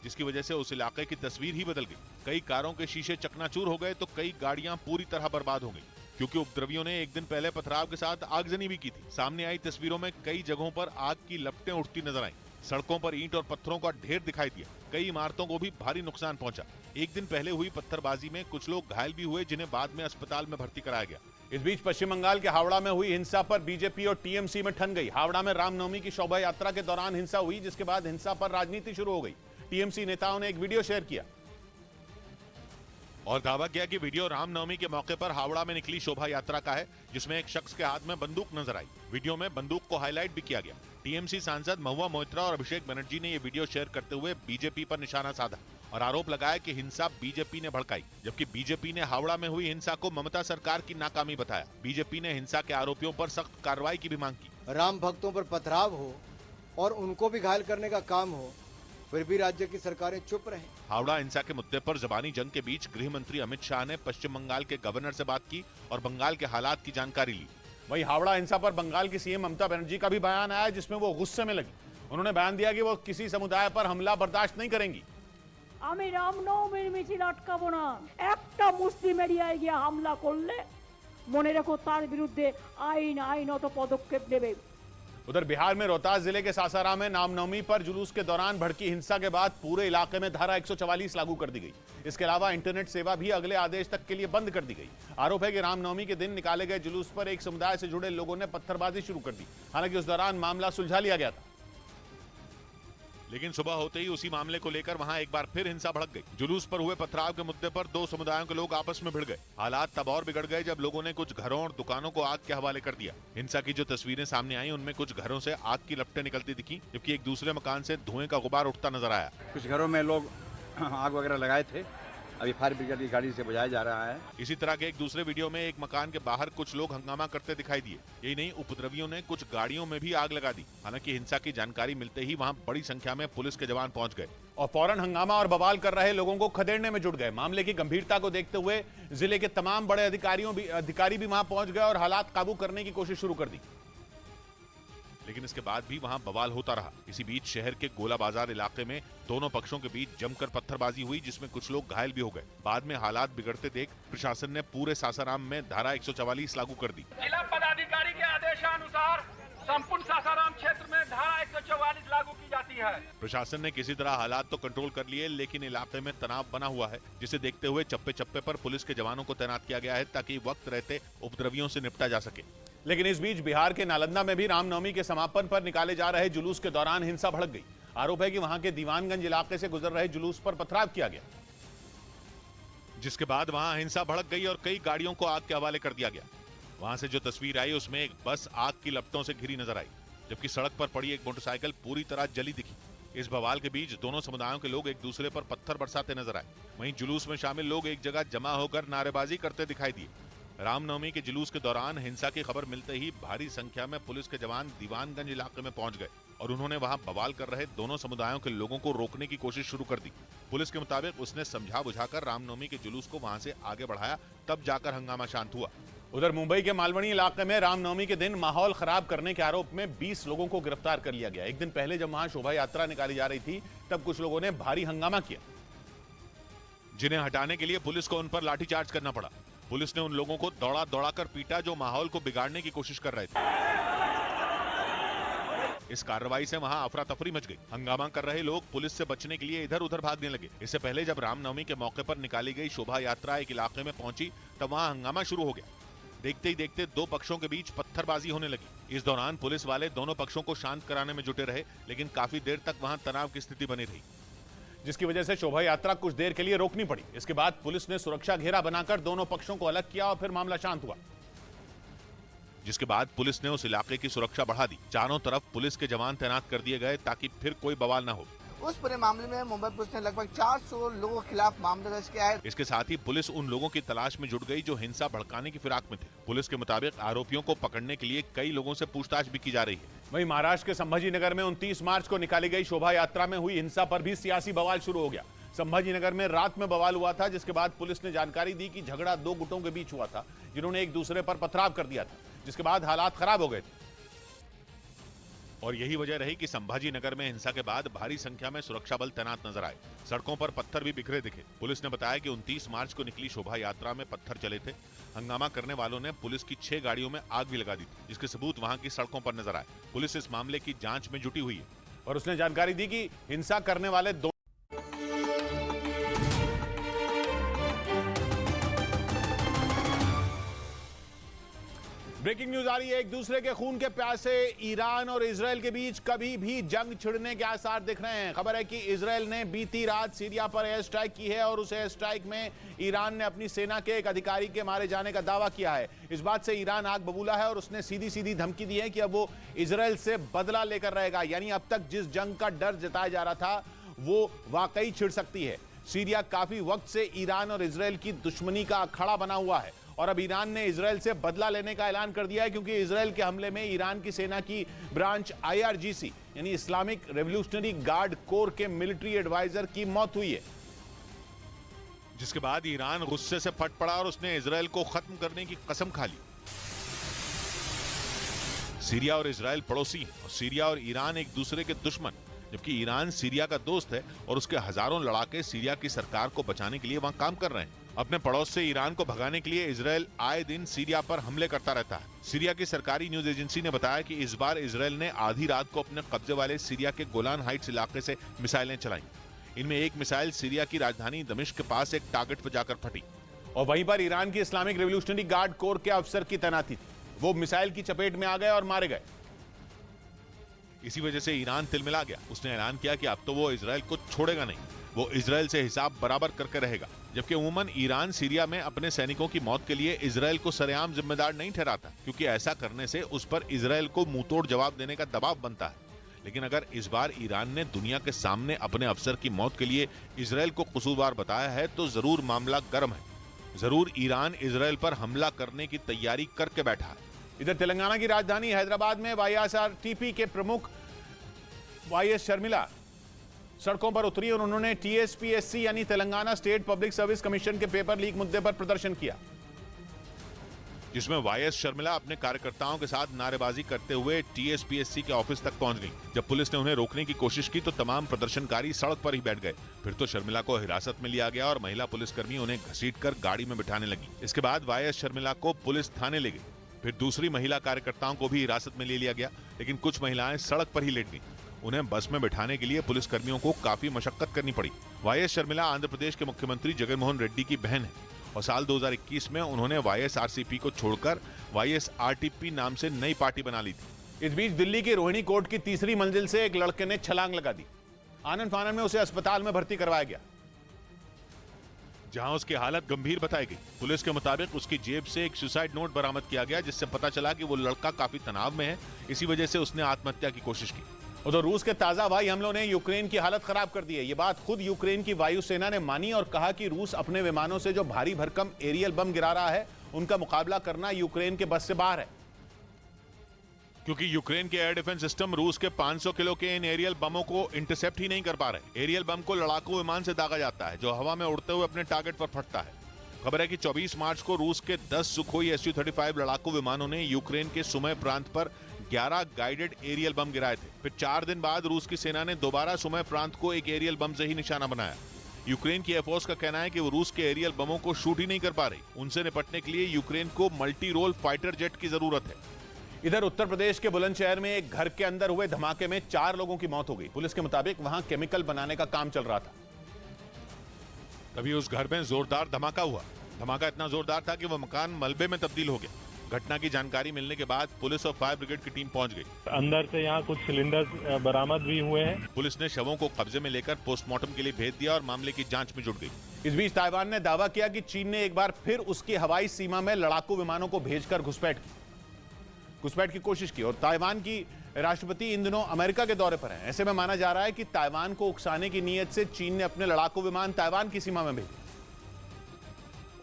जिसकी वजह से उस इलाके की तस्वीर ही बदल गई। कई कारों के शीशे चकनाचूर हो गए तो कई गाड़ियां पूरी तरह बर्बाद हो गई, क्योंकि उपद्रवियों ने एक दिन पहले पथराव के साथ आगजनी भी की थी। सामने आई तस्वीरों में कई जगहों पर आग की लपटें उठती नजर आईं। सड़कों पर ईंट और पत्थरों का ढेर दिखाई दिया। कई इमारतों को भी भारी नुकसान पहुंचा। एक दिन पहले हुई पत्थरबाजी में कुछ लोग घायल भी हुए, जिन्हें बाद में अस्पताल में भर्ती कराया गया। इस बीच पश्चिम बंगाल के हावड़ा में हुई हिंसा पर बीजेपी और टीएमसी में ठन गई। हावड़ा में रामनवमी की शोभा यात्रा के दौरान हिंसा हुई, जिसके बाद हिंसा पर राजनीति शुरू हो गई। टीएमसी नेताओं ने एक वीडियो शेयर किया और दावा किया कि वीडियो रामनवमी के मौके पर हावड़ा में निकली शोभा यात्रा का है, जिसमें एक शख्स के हाथ में बंदूक नजर आई। वीडियो में बंदूक को हाईलाइट भी किया गया। टीएमसी सांसद महुआ मोइत्रा और अभिषेक बनर्जी ने यह वीडियो शेयर करते हुए बीजेपी पर निशाना साधा और आरोप लगाया कि हिंसा बीजेपी ने भड़काई, जबकि बीजेपी ने हावड़ा में हुई हिंसा को ममता सरकार की नाकामी बताया। बीजेपी ने हिंसा के आरोपियों पर सख्त कार्रवाई की भी मांग की। राम भक्तों पर पथराव हो और उनको भी घायल करने का काम हो, फिर भी राज्य की सरकारें चुप रहे। हावड़ा हिंसा के मुद्दे पर जबानी जंग के बीच गृह मंत्री अमित शाह ने पश्चिम बंगाल के गवर्नर से बात की और बंगाल के हालात की जानकारी ली। वहीं हावड़ा हिंसा पर बंगाल की सीएम ममता बनर्जी का भी बयान आया, जिसमें वो गुस्से में लगी। उन्होंने बयान दिया कि वो किसी समुदाय पर हमला बर्दाश्त नहीं करेंगी। আমি রামনবমীর মিছিল আটকাবো না। একটা মুসলিম এরিয়ায় গিয়ে হামলা করলে মনে রেখো তার বিরুদ্ধে আইনত পদক্ষেপ নেবে। उधर बिहार में रोहतास जिले के सासाराम में रामनवमी पर जुलूस के दौरान भड़की हिंसा के बाद पूरे इलाके में धारा 144 लागू कर दी गई। इसके अलावा इंटरनेट सेवा भी अगले आदेश तक के लिए बंद कर दी गई। आरोप है कि रामनवमी के दिन निकाले गए जुलूस पर एक समुदाय से जुड़े लोगों ने पत्थरबाजी शुरू कर दी। हालांकि उस दौरान मामला सुलझा लिया गया था, लेकिन सुबह होते ही उसी मामले को लेकर वहां एक बार फिर हिंसा भड़क गई। जुलूस पर हुए पथराव के मुद्दे पर दो समुदायों के लोग आपस में भिड़ गए। हालात तब और बिगड़ गए जब लोगों ने कुछ घरों और दुकानों को आग के हवाले कर दिया। हिंसा की जो तस्वीरें सामने आई, उनमें कुछ घरों से आग की लपटें निकलती दिखी, जबकि एक दूसरे मकान से धुएं का गुबार उठता नजर आया। कुछ घरों में लोग आग वगैरह लगाए थे, अभी फायर ब्रिगेड की गाड़ी से बुझाया जा रहा है। इसी तरह के एक दूसरे वीडियो में एक मकान के बाहर कुछ लोग हंगामा करते दिखाई दिए। यही नहीं, उपद्रवियों ने कुछ गाड़ियों में भी आग लगा दी। हालांकि हिंसा की जानकारी मिलते ही वहां बड़ी संख्या में पुलिस के जवान पहुंच गए और फौरन हंगामा और बवाल कर रहे लोगों को खदेड़ने में जुट गए। मामले की गंभीरता को देखते हुए जिले के तमाम बड़े अधिकारी भी वहां पहुंच गए और हालात काबू करने की कोशिश शुरू कर दी, लेकिन इसके बाद भी वहां बवाल होता रहा। इसी बीच शहर के गोला बाजार इलाके में दोनों पक्षों के बीच जमकर पत्थरबाजी हुई, जिसमें कुछ लोग घायल भी हो गए। बाद में हालात बिगड़ते देख प्रशासन ने पूरे सासाराम में धारा 144 लागू कर दी। जिला पदाधिकारी के आदेशानुसार संपूर्ण सासाराम क्षेत्र में धारा 144 लागू की जाती है। प्रशासन ने किसी तरह हालात तो कंट्रोल कर लिए, लेकिन इलाके में तनाव बना हुआ है, जिसे देखते हुए चप्पे चप्पे पर पुलिस के जवानों को तैनात किया गया है, ताकि वक्त रहते उपद्रवियों से निपटा जा सके। लेकिन इस बीच बिहार के नालंदा में भी रामनवमी के समापन पर निकाले जा रहे जुलूस के दौरान हिंसा भड़क गई। आरोप है कि वहां के दीवानगंज इलाके से गुजर रहे जुलूस पर पथराव किया गया, जिसके बाद वहां हिंसा भड़क गई और कई गाड़ियों को आग के हवाले कर दिया गया। वहां से जो तस्वीर आई, उसमें एक बस आग की लपटों से घिरी नजर आई, जबकि सड़क पर पड़ी एक मोटरसाइकिल पूरी तरह जली दिखी। इस बवाल के बीच दोनों समुदायों के लोग एक दूसरे पर पत्थर बरसाते नजर आए। वहीं जुलूस में शामिल लोग एक जगह जमा होकर नारेबाजी करते दिखाई दिए। रामनवमी के जुलूस के दौरान हिंसा की खबर मिलते ही भारी संख्या में पुलिस के जवान दीवानगंज इलाके में पहुंच गए और उन्होंने वहां बवाल कर रहे दोनों समुदायों के लोगों को रोकने की कोशिश शुरू कर दी। पुलिस के मुताबिक उसने समझा बुझाकर रामनवमी के जुलूस को वहां से आगे बढ़ाया, तब जाकर हंगामा शांत हुआ। उधर मुंबई के मालवनी इलाके में रामनवमी के दिन माहौल खराब करने के आरोप में 20 लोगों को गिरफ्तार कर लिया गया। एक दिन पहले जब वहां शोभा यात्रा निकाली जा रही थी, तब कुछ लोगों ने भारी हंगामा किया, जिन्हें हटाने के लिए पुलिस को उन पर लाठीचार्ज करना पड़ा। पुलिस ने उन लोगों को दौड़ा दौड़ाकर पीटा जो माहौल को बिगाड़ने की कोशिश कर रहे थे। इस कार्रवाई से वहां अफरा तफरी मच गई। हंगामा कर रहे लोग पुलिस से बचने के लिए इधर उधर भागने लगे। इससे पहले जब रामनवमी के मौके पर निकाली गई शोभा यात्रा एक इलाके में पहुंची, तब वहां हंगामा शुरू हो गया। देखते ही देखते दो पक्षों के बीच पत्थरबाजी होने लगी। इस दौरान पुलिस वाले दोनों पक्षों को शांत कराने में जुटे रहे, लेकिन काफी देर तक वहां तनाव की स्थिति बनी रही, जिसकी वजह से शोभा यात्रा कुछ देर के लिए रोकनी पड़ी। इसके बाद पुलिस ने सुरक्षा घेरा बनाकर दोनों पक्षों को अलग किया और फिर मामला शांत हुआ, जिसके बाद पुलिस ने उस इलाके की सुरक्षा बढ़ा दी। चारों तरफ पुलिस के जवान तैनात कर दिए गए ताकि फिर कोई बवाल न हो। उस पूरे मामले में मुंबई पुलिस ने लगभग 400 लोगों के खिलाफ मामला दर्ज किया है। इसके साथ ही पुलिस उन लोगों की तलाश में जुट गई जो हिंसा भड़काने की फिराक में थे। पुलिस के मुताबिक आरोपियों को पकड़ने के लिए कई लोगों से पूछताछ भी की जा रही है। वहीं महाराष्ट्र के संभाजी नगर में 29 मार्च को निकाली गई शोभा यात्रा में हुई हिंसा पर भी सियासी बवाल शुरू हो गया। संभाजीनगर में रात में बवाल हुआ था, जिसके बाद पुलिस ने जानकारी दी कि झगड़ा दो गुटों के बीच हुआ था, जिन्होंने एक दूसरे पर पथराव कर दिया था, जिसके बाद हालात खराब हो गए थे। और यही वजह रही कि संभाजीनगर में हिंसा के बाद भारी संख्या में सुरक्षा बल तैनात नजर आए। सड़कों पर पत्थर भी बिखरे दिखे। पुलिस ने बताया कि 29 मार्च को निकली शोभा यात्रा में पत्थर चले थे। हंगामा करने वालों ने पुलिस की 6 गाड़ियों में आग भी लगा दी थी, जिसके सबूत वहां की सड़कों पर नजर आए। पुलिस इस मामले की जांच में जुटी हुई है और उसने जानकारी दी कि हिंसा करने वाले दो ब्रेकिंग न्यूज आ रही है। एक दूसरे के खून के प्यासे ईरान और इजरायल के बीच कभी भी जंग छिड़ने के आसार दिख रहे हैं। खबर है कि इजरायल ने बीती रात सीरिया पर एयर स्ट्राइक की है और उस एयर स्ट्राइक में ईरान ने अपनी सेना के एक अधिकारी के मारे जाने का दावा किया है। इस बात से ईरान आग बबूला है और उसने सीधी सीधी धमकी दी है कि अब वो इजरायल से बदला लेकर रहेगा। यानी अब तक जिस जंग का डर जताया जा रहा था वो वाकई छिड़ सकती है। सीरिया काफी वक्त से ईरान और इजरायल की दुश्मनी का अखाड़ा बना हुआ है और अब ईरान ने इजरायल से बदला लेने का ऐलान कर दिया है, क्योंकि इजरायल के हमले में ईरान की सेना की ब्रांच IRGC यानी इस्लामिक रेवोल्यूशनरी गार्ड कोर के मिलिट्री एडवाइजर की मौत हुई है। जिसके बाद ईरान गुस्से से फट पड़ा और उसने इजरायल को खत्म करने की कसम खा ली। सीरिया और इजरायल पड़ोसी और सीरिया और ईरान एक दूसरे के दुश्मन, जबकि ईरान सीरिया का दोस्त है और उसके हजारों लड़ाके सीरिया की सरकार को बचाने के लिए वहां काम कर रहे हैं। अपने पड़ोस से ईरान को भगाने के लिए इजरायल आए दिन सीरिया पर हमले करता रहता है। सीरिया की सरकारी न्यूज एजेंसी ने बताया कि इस बार इजरायल ने आधी रात को अपने कब्जे वाले सीरिया के गोलान हाइट्स इलाके से मिसाइलें चलाई। इनमें एक मिसाइल सीरिया की राजधानी दमिश्क के पास एक टारगेट पर जाकर फटी और वहीं पर ईरान की इस्लामिक रेवोल्यूशनरी गार्ड कोर के अफसर की तैनाती थी। वो मिसाइल की चपेट में आ गए और मारे गए। इसी वजह से ईरान तिलमिला गया। उसने ऐलान किया कि अब तो वो इजरायल को छोड़ेगा नहीं, वो इजरायल से हिसाब बराबर करके रहेगा। जबकि उमूमन ईरान सीरिया में अपने सैनिकों की मौत के लिए इजरायल को सरेआम जिम्मेदार नहीं ठहराता, क्योंकि ऐसा करने से उस पर इजरायल को मुंहतोड़ जवाब देने का दबाव बनता है। लेकिन अगर इस बार ईरान ने दुनिया के सामने अपने अफसर की मौत के लिए इजरायल को कसूरवार बताया है तो जरूर मामला गर्म है। जरूर ईरान इजरायल पर हमला करने की तैयारी करके बैठा है। इधर तेलंगाना की राजधानी हैदराबाद में YSRTP के प्रमुख YS शर्मिला सड़कों पर उतरी और उन्होंने TSPSC यानी Telangana state public service commission के पेपर लीक मुद्दे पर प्रदर्शन किया, जिसमें YS शर्मिला अपने कार्यकर्ताओं के साथ नारेबाजी करते हुए TSPSC के ऑफिस तक पहुंच गई। जब पुलिस ने उन्हें रोकने की कोशिश की तो तमाम प्रदर्शनकारी सड़क पर ही बैठ गए। फिर तो शर्मिला को हिरासत में लिया गया और महिला पुलिसकर्मी उन्हें घसीटकर गाड़ी में बिठाने लगी। इसके बाद YS शर्मिला को पुलिस थाने ले गई। फिर दूसरी महिला कार्यकर्ताओं को भी हिरासत में ले लिया गया, लेकिन कुछ महिलाएं सड़क पर ही लेट गईं। उन्हें बस में बिठाने के लिए पुलिसकर्मियों को काफी मशक्कत करनी पड़ी। YS शर्मिला आंध्र प्रदेश के मुख्यमंत्री जगनमोहन रेड्डी की बहन है और साल 2021 में उन्होंने YSRCP को छोड़कर YSRTP नाम से नई पार्टी बना ली थी। इस बीच दिल्ली के रोहिणी कोर्ट की तीसरी मंजिल से एक लड़के ने छलांग लगा दी। आनंद फानन में उसे अस्पताल में भर्ती करवाया गया, जहां उसकी हालत गंभीर बताई गई। पुलिस के मुताबिक उसकी जेब से एक सुसाइड नोट बरामद किया गया, जिससे पता चला कि वो लड़का काफी तनाव में है। इसी वजह से उसने आत्महत्या की कोशिश की। उधर रूस के ताजा हवाई हमलों ने यूक्रेन की हालत खराब कर दी है। ये बात खुद यूक्रेन की वायुसेना ने मानी और कहा कि रूस अपने विमानों से जो भारी भरकम एरियल बम गिरा रहा है उनका मुकाबला करना यूक्रेन के बस से बाहर है, क्योंकि यूक्रेन के एयर डिफेंस सिस्टम रूस के 500 किलो के इन एरियल बमों को इंटरसेप्ट ही नहीं कर पा रहे। एरियल बम को लड़ाकू विमान से दागा जाता है, जो हवा में उड़ते हुए अपने टारगेट पर फटता है। खबर है कि 24 मार्च को रूस के 10 सुखोई Su-35 लड़ाकू विमानों ने यूक्रेन के सुमय प्रांत पर 11 गाइडेड एरियल बम गिराए थे। फिर 4 दिन बाद रूस की सेना ने दोबारा सुमय प्रांत को एक एरियल बम से ही निशाना बनाया। यूक्रेन की एयरफोर्स का कहना है कि वो रूस के एरियल बमों को शूट ही नहीं कर पा रही। उनसे निपटने के लिए यूक्रेन को मल्टी रोल फाइटर जेट की जरूरत है। इधर उत्तर प्रदेश के बुलंदशहर में एक घर के अंदर हुए धमाके में 4 लोगों की मौत हो गई। पुलिस के मुताबिक वहां केमिकल बनाने का काम चल रहा था। तभी उस घर में जोरदार धमाका हुआ। धमाका इतना जोरदार था कि वह मकान मलबे में तब्दील हो गया। घटना की जानकारी मिलने के बाद पुलिस और फायर ब्रिगेड की टीम पहुंच गई। अंदर से यहाँ कुछ सिलेंडर बरामद भी हुए हैं। पुलिस ने शवों को कब्जे में लेकर पोस्टमार्टम के लिए भेज दिया और मामले की जांच में जुट गई। इस बीच ताइवान ने दावा किया कि चीन ने एक बार फिर उसकी हवाई सीमा में लड़ाकू विमानों को भेजकर घुसपैठ की कोशिश की और ताइवान की राष्ट्रपति इन दिनों अमेरिका के दौरे पर हैं। ऐसे में माना जा रहा है कि ताइवान को उकसाने की नीयत से चीन ने अपने लड़ाकू विमान ताइवान की सीमा में भेजे,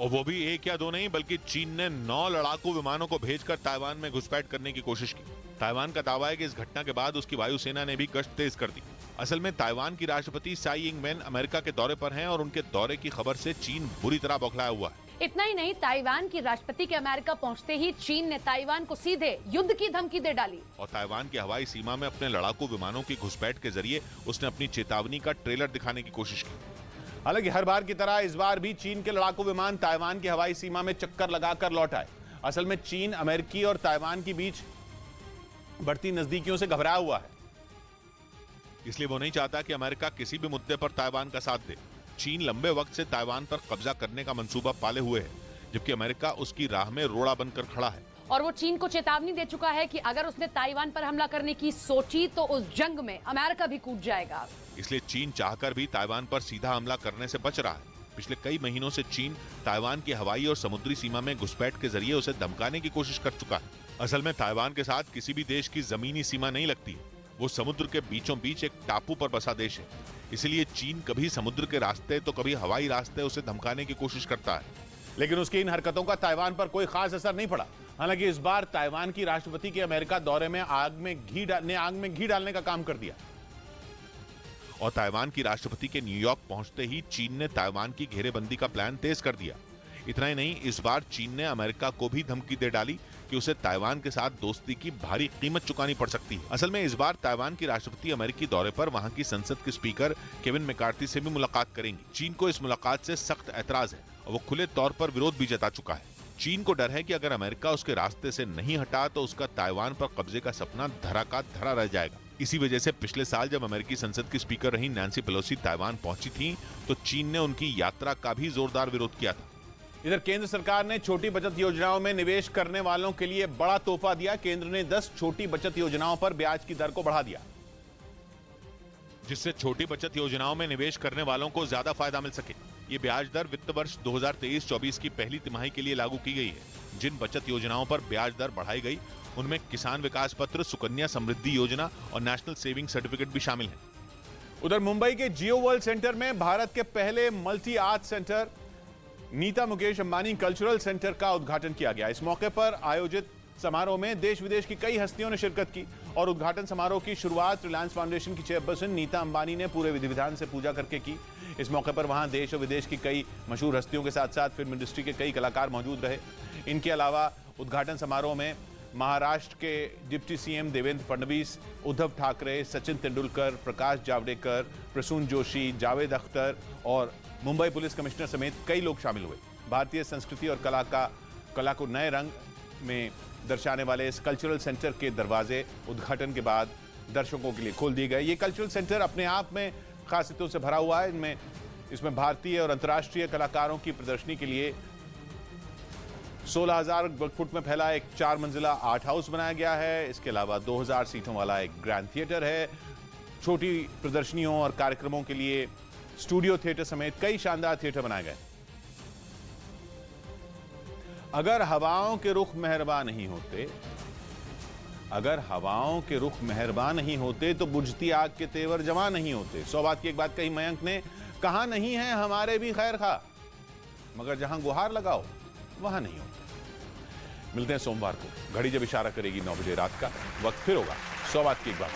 और वो भी 1 या 2 नहीं, बल्कि चीन ने 9 लड़ाकू विमानों को भेजकर ताइवान में घुसपैठ करने की कोशिश की। ताइवान का दावा है कि इस घटना के बाद उसकी वायुसेना ने भी गश्त तेज कर दी। असल में ताइवान की राष्ट्रपति साई इंग वेन अमेरिका के दौरे पर हैं और उनके दौरे की खबर से चीन बुरी तरह बौखलाया हुआ है। इतना ही नहीं, ताइवान की राष्ट्रपति के अमेरिका पहुंचते ही चीन ने ताइवान को सीधे युद्ध की धमकी दे डाली और ताइवान की हवाई सीमा में अपने लड़ाकू विमानों की घुसपैठ के जरिए उसने अपनी चेतावनी का ट्रेलर दिखाने की कोशिश की। हालांकि हर बार की तरह इस बार भी चीन के लड़ाकू विमान ताइवान की हवाई सीमा में चक्कर लगाकर लौट आए। असल में चीन अमेरिकी और ताइवान के बीच बढ़ती नजदीकियों से घबराया हुआ है, इसलिए वो नहीं चाहता कि अमेरिका किसी भी मुद्दे पर ताइवान का साथ दे। चीन लंबे वक्त से ताइवान पर कब्जा करने का मंसूबा पाले हुए है, जबकि अमेरिका उसकी राह में रोड़ा बनकर खड़ा है। और वो चीन को चेतावनी दे चुका है कि अगर उसने ताइवान पर हमला करने की सोची तो उस जंग में अमेरिका भी कूद जाएगा। इसलिए चीन चाहकर भी ताइवान पर सीधा हमला करने से बच रहा है। पिछले कई महीनों से चीन ताइवान की हवाई और समुद्री सीमा में घुसपैठ के जरिए उसे धमकाने की कोशिश कर चुका है। असल में ताइवान के साथ किसी भी देश की जमीनी सीमा नहीं लगती है, वो समुद्र के बीचों बीच एक टापू पर बसा देश है। इसलिए चीन कभी समुद्र के रास्ते तो कभी हवाई रास्ते उसे धमकाने की कोशिश करता है, लेकिन उसकी इन हरकतों का ताइवान पर कोई खास असर नहीं पड़ा। हालांकि इस बार ताइवान की राष्ट्रपति के अमेरिका दौरे में आग में घी डालने का काम कर दिया और ताइवान की राष्ट्रपति के न्यूयॉर्क पहुंचते ही चीन ने ताइवान की घेरेबंदी का प्लान तेज कर दिया। इतना ही नहीं, इस बार चीन ने अमेरिका को भी धमकी दे डाली कि उसे ताइवान के साथ दोस्ती की भारी कीमत चुकानी पड़ सकती है। असल में इस बार ताइवान की राष्ट्रपति अमेरिकी दौरे पर वहां की संसद के स्पीकर केविन मैकार्थी से भी मुलाकात करेंगी। चीन को इस मुलाकात से सख्त ऐतराज है और वो खुले तौर पर विरोध भी जता चुका है। चीन को डर है कि अगर अमेरिका उसके रास्ते से नहीं हटा तो उसका ताइवान पर कब्जे का सपना धरा का धरा रह जाएगा। इसी वजह से पिछले साल जब अमेरिकी संसद की स्पीकर रही नैन्सी पेलोसी ताइवान पहुंची थी तो चीन ने उनकी यात्रा का भी जोरदार विरोध किया था। इधर केंद्र सरकार ने छोटी बचत योजनाओं में निवेश करने वालों के लिए बड़ा तोहफा दिया। केंद्र ने 10 छोटी बचत योजनाओं पर ब्याज की दर को बढ़ा दिया, जिससे छोटी बचत योजनाओं में निवेश करने वालों को ज्यादा फायदा मिल सके। ये ब्याज दर वित्त वर्ष 2023-24 की पहली तिमाही के लिए लागू की गई है। जिन बचत योजनाओं पर ब्याज दर बढ़ाई गई उनमें किसान विकास पत्र, सुकन्या समृद्धि योजना और नेशनल सेविंग सर्टिफिकेट भी शामिल है। उधर मुंबई के जियो वर्ल्ड सेंटर में भारत के पहले multi art centre Nita Mukesh Ambani cultural centre का उद्घाटन किया गया। इस मौके पर आयोजित समारोह में देश विदेश की कई हस्तियों ने शिरकत की और उद्घाटन समारोह की शुरुआत रिलायंस फाउंडेशन की चेयरपर्सन नीता अंबानी ने पूरे विधि विधान से पूजा करके की। इस मौके पर वहां देश और विदेश की कई मशहूर हस्तियों के साथ साथ फिल्म इंडस्ट्री के कई कलाकार मौजूद रहे। इनके अलावा उद्घाटन समारोह में महाराष्ट्र के डिप्टी सीएम देवेंद्र फडणवीस, उद्धव ठाकरे, सचिन तेंदुलकर, प्रकाश जावड़ेकर, प्रसून जोशी, जावेद अख्तर और मुंबई पुलिस कमिश्नर समेत कई लोग शामिल हुए। भारतीय संस्कृति और कला को नए रंग में दर्शाने वाले इस कल्चरल सेंटर के दरवाजे उद्घाटन के बाद दर्शकों के लिए खोल दिए गए। ये कल्चरल सेंटर अपने आप में खासियतों से भरा हुआ है। इसमें भारतीय और अंतर्राष्ट्रीय कलाकारों की प्रदर्शनी के लिए 16,000 वर्ग फुट में फैला एक 4 मंजिला आर्ट हाउस बनाया गया है। इसके अलावा 2,000 सीटों वाला एक ग्रैंड थिएटर है। छोटी प्रदर्शनियों और कार्यक्रमों के लिए स्टूडियो थिएटर समेत कई शानदार थिएटर बनाए गए। अगर हवाओं के रुख मेहरबान नहीं होते तो बुझती आग के तेवर जमा नहीं होते। 100 बात की एक बात कही मयंक ने, कहा नहीं है हमारे भी खैर खा, मगर जहां गुहार लगाओ वहां नहीं होते। मिलते हैं सोमवार को, घड़ी जब इशारा करेगी 9 बजे रात का। वक्त फिर होगा 100 बात की एक बात।